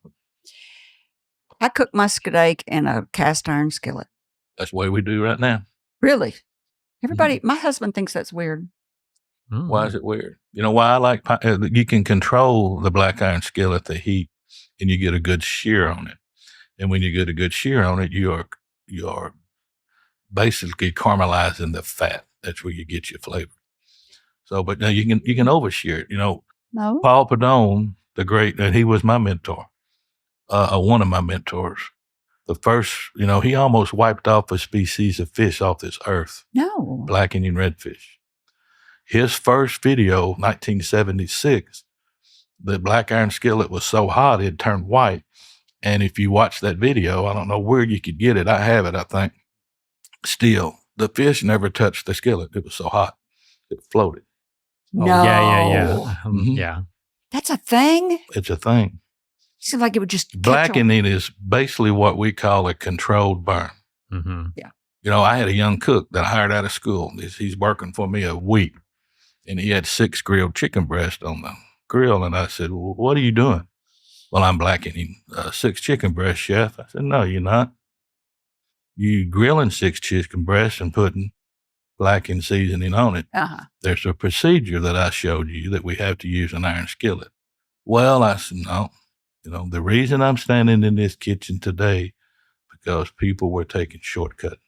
I cook my steak in a cast iron skillet. That's the way we do right now. Really? Everybody, my husband thinks that's weird. Mm-hmm. Why is it weird? Why I like you can control the black iron skillet, the heat, and you get a good shear on it. And when you get a good shear on it, you are basically caramelizing the fat. That's where you get your flavor. So, but now you can overshear it. No. Paul Padone, the great, and he was my mentor, one of my mentors. The first, he almost wiped off a species of fish off this earth. No. Black Indian redfish. His first video, 1976, the black iron skillet was so hot it turned white. And if you watch that video, I don't know where you could get it. I have it, I think. Still, the fish never touched the skillet. It was so hot. It floated. No. Oh, yeah. Mm-hmm. Yeah. That's a thing? It's a thing. Seems like it would just blackening is basically what we call a controlled burn. Mm-hmm. Yeah. I had a young cook that I hired out of school. He's working for me a week, and he had 6 grilled chicken breasts on the grill. And I said, "Well, what are you doing?" "Well, I'm blackening 6 chicken breasts, chef." I said, "No, you're not. You grilling 6 chicken breasts and putting blackened seasoning on it. Uh-huh. There's a procedure that I showed you that we have to use an iron skillet. Well, I said, no, the reason I'm standing in this kitchen today, because people were taking shortcuts.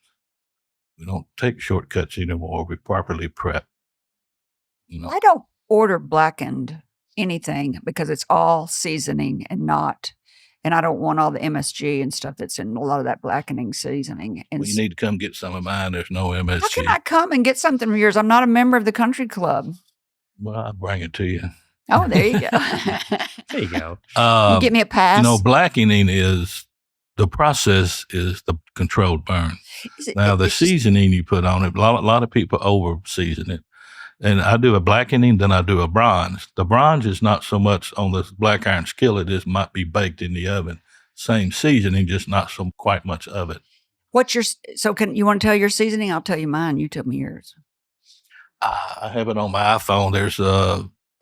We don't take shortcuts anymore. We properly prep. I don't order blackened anything because it's all seasoning and I don't want all the MSG and stuff that's in a lot of that blackening seasoning. And well, you need to come get some of mine. There's no MSG. how can I come and get something from yours? I'm not a member of the country club. Well, I'll bring it to you. Oh, there you go. There you go. You get me a pass? Blackening the process is the controlled burn. Now, the seasoning you put on it, a lot of people over-season it. And I do a blackening, then I do a bronze. The bronze is not so much on the black iron skillet. It might be baked in the oven. Same seasoning, just not quite much of it. You want to tell your seasoning? I'll tell you mine. You tell me yours. I have it on my iPhone. There's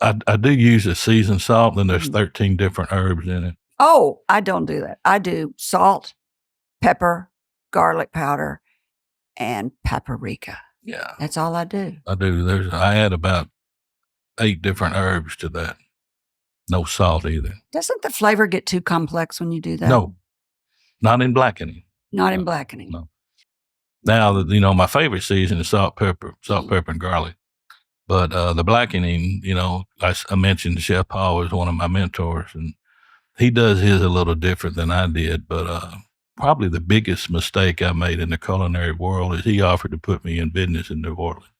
I do use a seasoned salt, and there's 13 different herbs in it. Oh, I don't do that. I do salt, pepper, garlic powder, and paprika. Yeah. That's all I do. I do. I add about 8 different herbs to that. No salt either. Doesn't the flavor get too complex when you do that? No, not in blackening. Not in blackening. No. Now, my favorite season is salt, pepper, and garlic. But the blackening, I mentioned Chef Paul was one of my mentors, and he does his a little different than I did. But probably the biggest mistake I made in the culinary world is he offered to put me in business in New Orleans.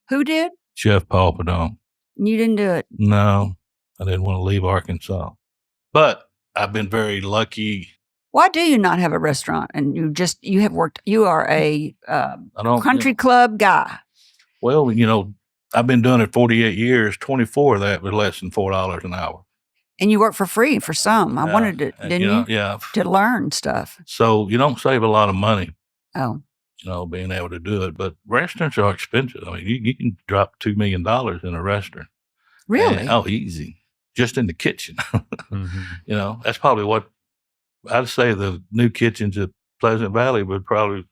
Who did? Chef Paul Padon. You didn't do it? No, I didn't want to leave Arkansas. But I've been very lucky. Why do you not have a restaurant? And you are a country club guy. Well, I've been doing it 48 years, 24 of that was less than $4 an hour. And you work for free for some. I wanted to, didn't you? Yeah. To learn stuff. So you don't save a lot of money. Oh. Being able to do it. But restaurants are expensive. I mean, you can drop $2 million in a restaurant. Really? Easy. Just in the kitchen. Mm-hmm. That's probably what I'd say the new kitchens at Pleasant Valley would probably,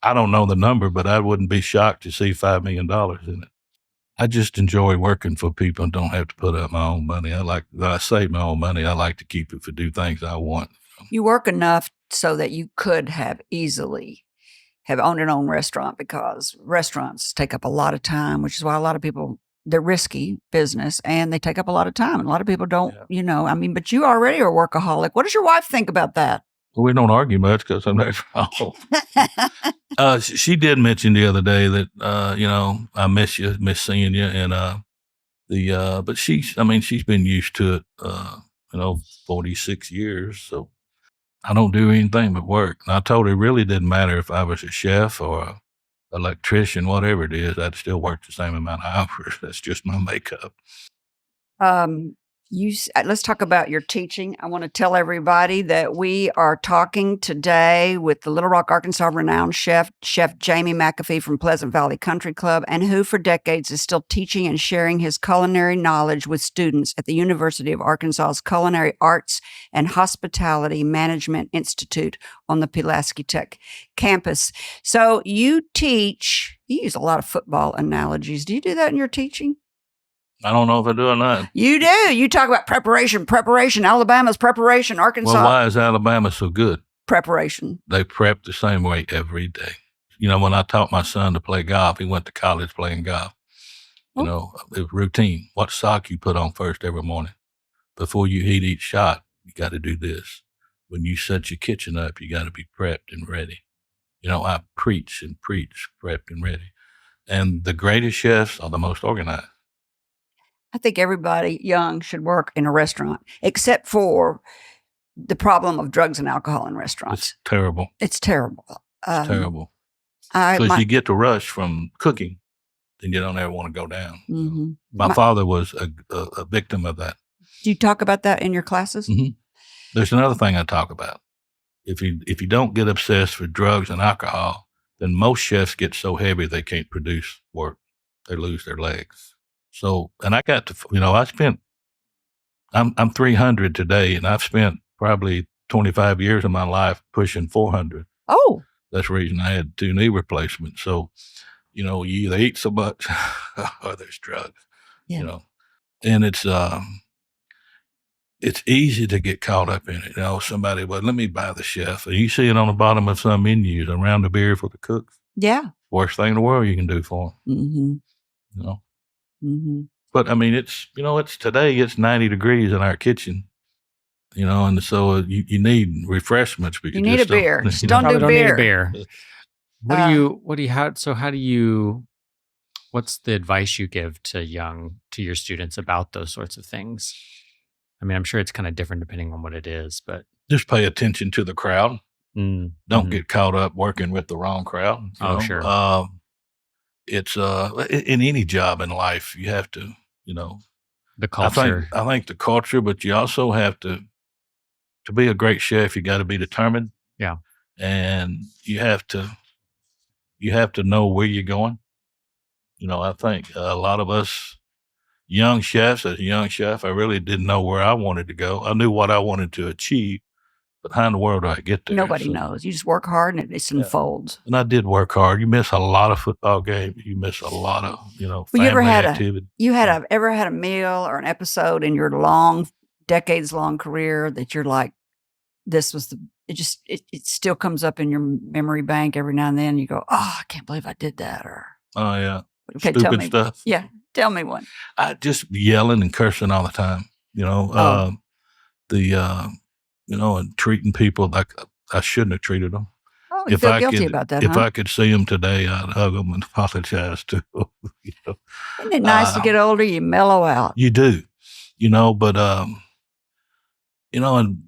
I don't know the number, but I wouldn't be shocked to see $5 million in it. I just enjoy working for people and don't have to put up my own money. I save my own money. I like to keep it for do things I want. You work enough so that you could have easily have owned your own restaurant, because restaurants take up a lot of time, which is why a lot of people, they're risky business and they take up a lot of time. And a lot of people don't, but you already are a workaholic. What does your wife think about that? Well, we don't argue much because I'm not she did mention the other day that, I miss seeing you. And, but she's been used to it, 46 years. So I don't do anything but work. And I told her it really didn't matter if I was a chef or an electrician, whatever it is, I'd still work the same amount of hours. That's just my makeup. Let's talk about your teaching. I want to tell everybody that we are talking today with the Little Rock, Arkansas renowned Chef Jamie McAfee from Pleasant Valley Country Club, and who for decades is still teaching and sharing his culinary knowledge with students at the University of Arkansas's Culinary Arts and Hospitality Management Institute on the Pulaski Tech campus. So you use a lot of football analogies. Do you do that in your teaching? I don't know if I do or not. You do. You talk about preparation, Alabama's preparation, Arkansas. Well, why is Alabama so good? Preparation. They prep the same way every day. When I taught my son to play golf, he went to college playing golf. It was routine. What sock you put on first every morning. Before you hit each shot, you got to do this. When you set your kitchen up, you got to be prepped and ready. I preach, prepped and ready. And the greatest chefs are the most organized. I think everybody young should work in a restaurant, except for the problem of drugs and alcohol in restaurants. It's terrible. It's terrible. Terrible. Because you get the rush from cooking, then you don't ever want to go down. Mm-hmm. My father was a victim of that. Do you talk about that in your classes? Mm-hmm. There's another thing I talk about. If you don't get obsessed with drugs and alcohol, then most chefs get so heavy they can't produce work. They lose their legs. So, and I got to, I'm 300 today, and I've spent probably 25 years of my life pushing 400. Oh. That's the reason I had 2 knee replacements. So, you either eat so much or there's drugs, Yeah. and it's easy to get caught up in it. Somebody, well, let me buy the chef. And you see it on the bottom of some menus, around the beer for the cooks. Yeah. Worst thing in the world you can do for them. Mm-hmm. Mm-hmm. But I mean, it's today, it's 90 degrees in our kitchen, and so you need refreshments. But you need a beer. Just don't do beer. Need a beer. What's the advice you give to your students about those sorts of things? I mean, I'm sure it's kind of different depending on what it is, but just pay attention to the crowd. Don't get caught up working with the wrong crowd. Sure. It's in any job in life, you have to, the culture. I think the culture, but you also have to be a great chef. You got to be determined. Yeah, and you have to know where you're going. I think a lot of us young chefs, as a young chef, I really didn't know where I wanted to go. I knew what I wanted to achieve, but how in the world do I get there? Nobody knows. You just work hard and it just unfolds. And I did work hard. You miss a lot of football games. You miss a lot of, family activity. Ever had a meal or an episode in your decades-long career that you're like, this was it still comes up in your memory bank every now and then. You go, oh, I can't believe I did that. Or, oh, yeah. Okay, Stupid stuff. Yeah. Tell me one. I just yelling and cursing all the time, and treating people like I shouldn't have treated them. Oh, you feel guilty about that, If I could see them today, I'd hug them and apologize to them. Isn't it nice to get older? You mellow out. You do, but, and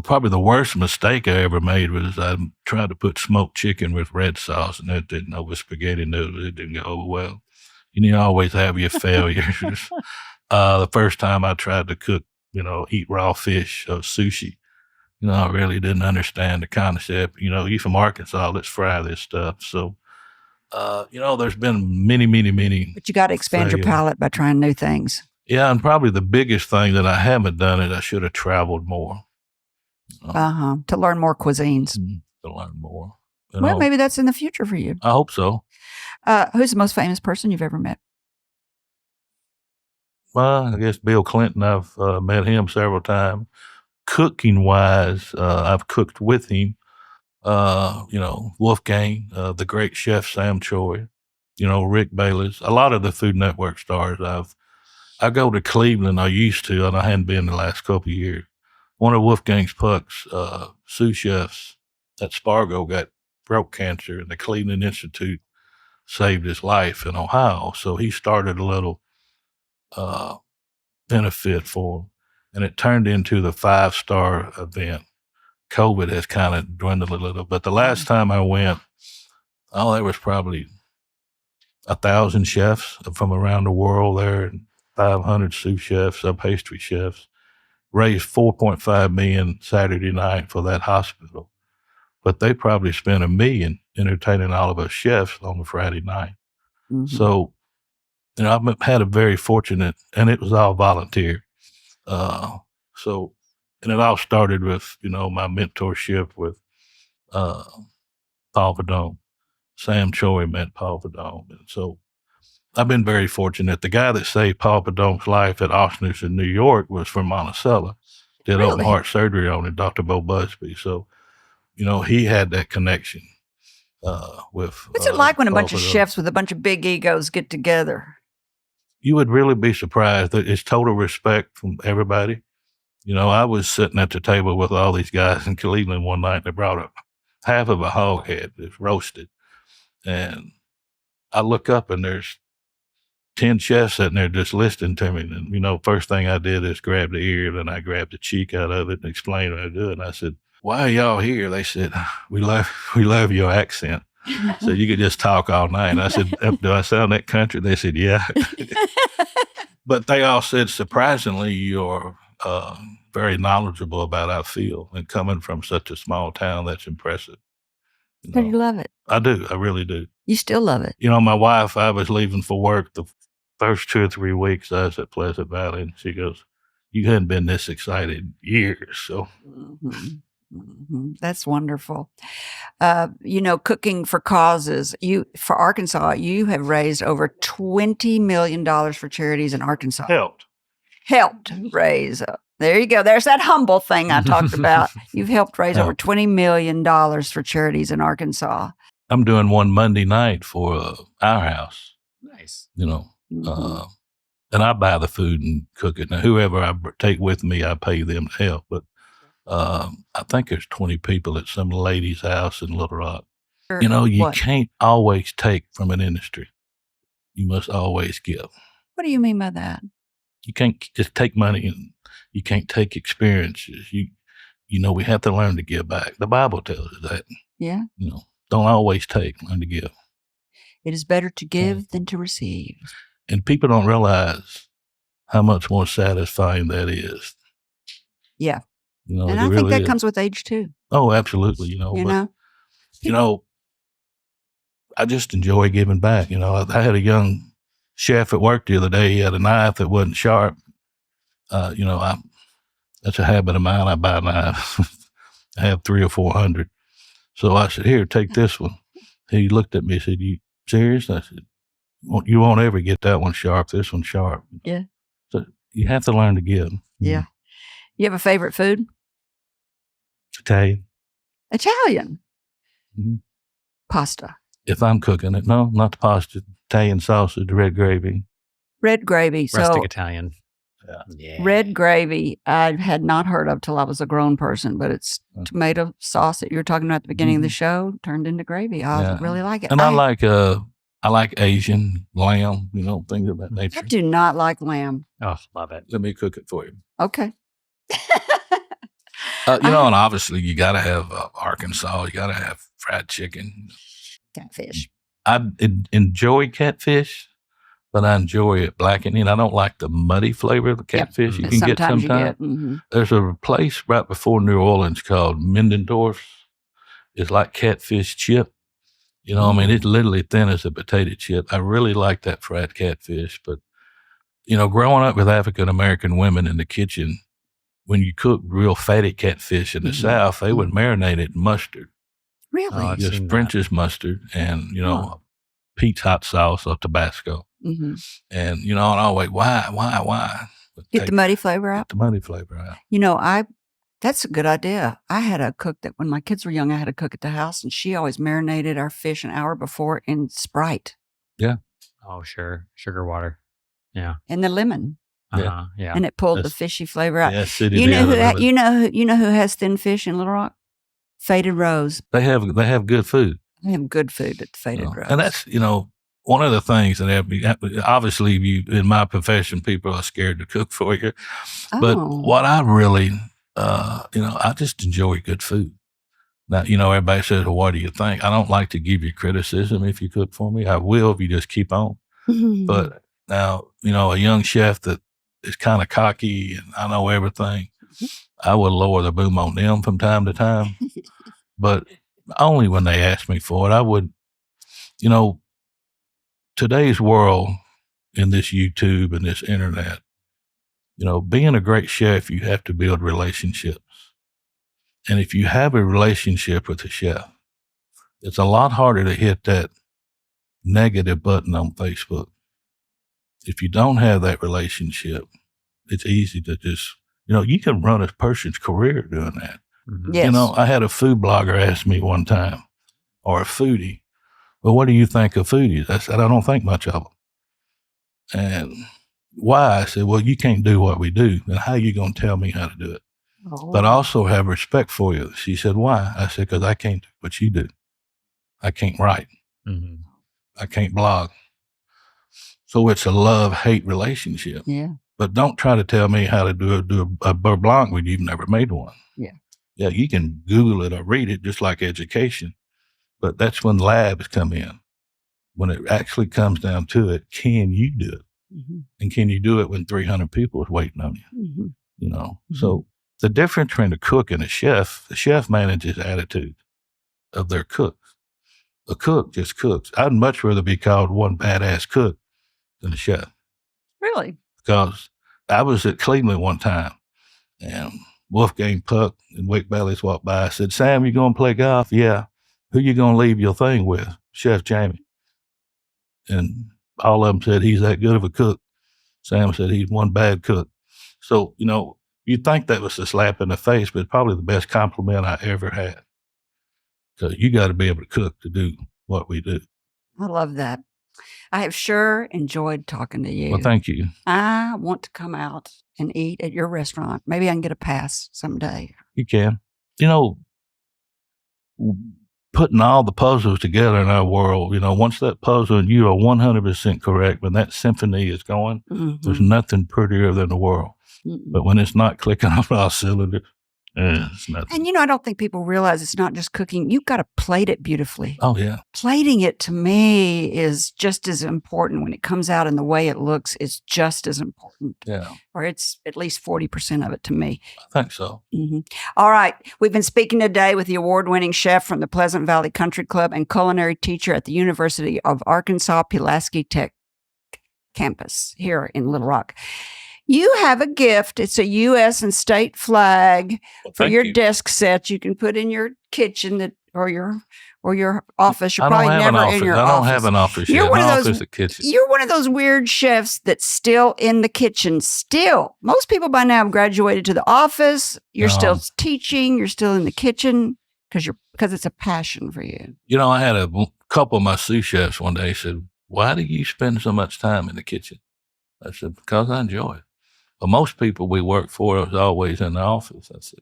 probably the worst mistake I ever made was I tried to put smoked chicken with red sauce, and that didn't over spaghetti noodles. It didn't go over well. You always have your failures. The first time I tried to cook, eat raw fish or sushi, I really didn't understand the concept. You from Arkansas, let's fry this stuff. So, there's been many, many, many. But you got to expand your palate by trying new things. Yeah, and probably the biggest thing that I haven't done is I should have traveled more. To learn more cuisines. To learn more. Well, maybe that's in the future for you. I hope so. Who's the most famous person you've ever met? Well, I guess Bill Clinton. I've met him several times. Cooking wise, I've cooked with him. Wolfgang, the great chef Sam Choi, Rick Bayless, a lot of the Food Network stars. I go to Cleveland. I used to, and I hadn't been the last couple of years. One of Wolfgang's Puck's sous chefs at Spargo got throat cancer, and the Cleveland Institute saved his life in Ohio. So he started a little benefit for him, and it turned into the 5-star event. COVID has kind of dwindled a little, but the last time I went, there was probably 1,000 chefs from around the world there, and 500 sous chefs, pastry chefs. Raised $4.5 million Saturday night for that hospital, but they probably spent $1 million entertaining all of us chefs on a Friday night. Mm-hmm. So, I've had a very fortunate, and it was all volunteer. And it all started with, my mentorship with Paul Verdon. Sam Choi met Paul Verdon. And so I've been very fortunate. The guy that saved Paul Verdon's life at Osners in New York was from Monticello. Did open heart surgery on it, Dr. Bo Busby. So, he had that connection with. What's it like when a bunch of chefs with a bunch of big egos get together? You would really be surprised. That it's total respect from everybody. I was sitting at the table with all these guys in Cleveland one night. They brought up half of a hog head. It's roasted. And I look up and there's 10 chefs sitting there just listening to me. And, first thing I did is grab the ear, then I grabbed the cheek out of it and explained what I do. And I said, why are y'all here? They said, we love your accent. So you could just talk all night. And I said, do I sound that country? They said, yeah. But they all said, surprisingly, you're very knowledgeable about our field, and coming from such a small town, that's impressive. Do you love it? I do. I really do. You still love it? My wife, I was leaving for work the first 2 or 3 weeks. I was at Pleasant Valley, and she goes, you hadn't been this excited years. So That's wonderful. Cooking for causes. For Arkansas, you have raised over $20 million for charities in Arkansas. Helped raise. There you go. There's that humble thing I talked about. You've helped raise over $20 million for charities in Arkansas. I'm doing one Monday night for our house. Nice. And I buy the food and cook it. Now, whoever I take with me, I pay them to help. But I think there's 20 people at some lady's house in Little Rock. You can't always take from an industry. You must always give. What do you mean by that? You can't just take money, and you can't take experiences. We have to learn to give back. The Bible tells us that. Yeah. Don't always take, learn to give. It is better to give than to receive. And people don't realize how much more satisfying that is. Yeah. And I think that comes with age too. Oh, absolutely. I just enjoy giving back. I had a young chef at work the other day. He had a knife that wasn't sharp. That's a habit of mine. I buy knives. I have 300 or 400. So I said, here, take this one. He looked at me and said, you serious? I said, you won't ever get that one sharp. This one's sharp. Yeah. So you have to learn to give. Yeah. You have a favorite food? Italian. Mm-hmm. Pasta. If I'm cooking it, no, not the pasta. Italian sausage, red gravy. Red gravy. Rustic Italian. Yeah. Red gravy, I had not heard of till I was a grown person, but it's tomato sauce that you were talking about at the beginning of the show turned into gravy. I really like it. And I like Asian lamb, things of that nature. I do not like lamb. Oh, love it. Let me cook it for you. Okay. And obviously you got to have Arkansas. You got to have fried chicken. Catfish. I enjoy catfish, but I enjoy it blackening. I don't like the muddy flavor of the catfish you can get sometimes. There's a place right before New Orleans called Mindendorf's. It's like catfish chip. It's literally thin as a potato chip. I really like that fried catfish. But, growing up with African-American women in the kitchen, when you cook real fatty catfish in the South, they would marinate it in mustard. Really? Just French's mustard and, Pete's hot sauce or Tabasco. Mm-hmm. And, and I'll wait, why? Get the muddy flavor out? Get the muddy flavor out. That's a good idea. I had a cook that when my kids were young, I had a cook at the house, and she always marinated our fish an hour before in Sprite. Yeah. Oh, sure. Sugar water. Yeah. And the lemon. Yeah. And it pulled the fishy flavor out. Yeah, you know who has thin fish in Little Rock? Faded Rose. They have good food. They have good food at Faded Rose. And that's, one of the things that obviously in my profession, people are scared to cook for you. But what I really, I just enjoy good food. Now, everybody says, well, what do you think? I don't like to give you criticism if you cook for me. I will if you just keep on. But now, a young chef that is kind of cocky and I know everything, I will lower the boom on them from time to time. But only when they ask me for it. I would, today's world in this YouTube and this internet, being a great chef, you have to build relationships. And if you have a relationship with a chef, it's a lot harder to hit that negative button on Facebook. If you don't have that relationship, it's easy to just, you can run a person's career doing that. Mm-hmm. Yes. I had a food blogger ask me one time, or a foodie, well, what do you think of foodies? I said, I don't think much of them. And why? I said, well, you can't do what we do. And how are you going to tell me how to do it? But I also have respect for you. She said, why? I said, because I can't do what you do. I can't write. Mm-hmm. I can't blog. So it's a love-hate relationship. Yeah. But don't try to tell me how to do a beurre blanc when you've never made one. Yeah. Yeah, you can Google it or read it, just like education. But that's when labs come in. When it actually comes down to it, can you do it? Mm-hmm. And can you do it when 300 people is waiting on you? Mm-hmm. Mm-hmm. So the difference between a cook and a chef, the chef manages the attitude of their cooks. A cook just cooks. I'd much rather be called one badass cook than a chef. Really? Because I was at Cleveland one time, and Wolfgang Puck and Wick Bellies walked by. I said, Sam, you going to play golf? Yeah. Who you going to leave your thing with? Chef Jamie. And all of them said, he's that good of a cook. Sam said, he's one bad cook. So, you'd think that was a slap in the face, but probably the best compliment I ever had. So you got to be able to cook to do what we do. I love that. I have sure enjoyed talking to you. Well, thank you. I want to come out and eat at your restaurant. Maybe I can get a pass someday. You can. Putting all the puzzles together in our world, once that puzzle, and you are 100% correct, when that symphony is going, there's nothing prettier than the world. But when it's not clicking off all cylinders, it's nothing. And I don't think people realize it's not just cooking. You've got to plate it beautifully. Oh, yeah. Plating it, to me, is just as important. When it comes out and the way it looks is just as important. Yeah. Or it's at least 40% of it to me. I think so. All right. We've been speaking today with the award-winning chef from the Pleasant Valley Country Club and culinary teacher at the University of Arkansas Pulaski Tech campus here in Little Rock. You have a gift. It's a U.S. and state flag for your desk set. You can put in your kitchen or your office. You're probably never in your office. I don't have an office yet. My office is a kitchen. You're one of those weird chefs that's still in the kitchen. Still, most people by now have graduated to the office. You're still teaching. You're still in the kitchen because it's a passion for you. I had a couple of my sous chefs one day said, "Why do you spend so much time in the kitchen?" I said, "Because I enjoy it." But most people we work for is always in the office. I said,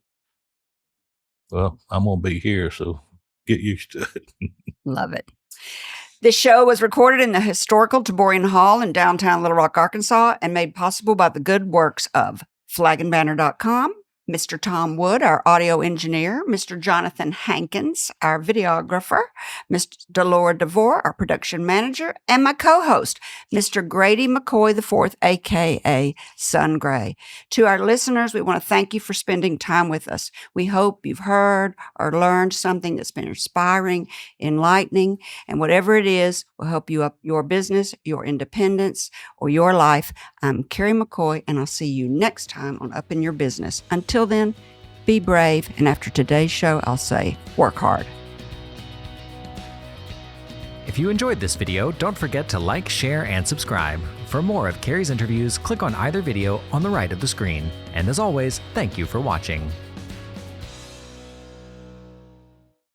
"Well, I'm going to be here, so get used to it." Love it. This show was recorded in the historical Taborian Hall in downtown Little Rock, Arkansas, and made possible by the good works of flagandbanner.com, Mr. Tom Wood, our audio engineer, Mr. Jonathan Hankins, our videographer, Mr. Delora DeVore, our production manager, and my co-host, Mr. Grady McCoy IV, a.k.a. Sun Gray. To our listeners, we want to thank you for spending time with us. We hope you've heard or learned something that's been inspiring, enlightening, and whatever it is will help you up your business, your independence, or your life. I'm Kerry McCoy, and I'll see you next time on Up in Your Business. Until then, be brave, and after today's show, I'll say, work hard. If you enjoyed this video, don't forget to like, share, and subscribe. For more of Kerry's interviews, click on either video on the right of the screen. And as always, thank you for watching.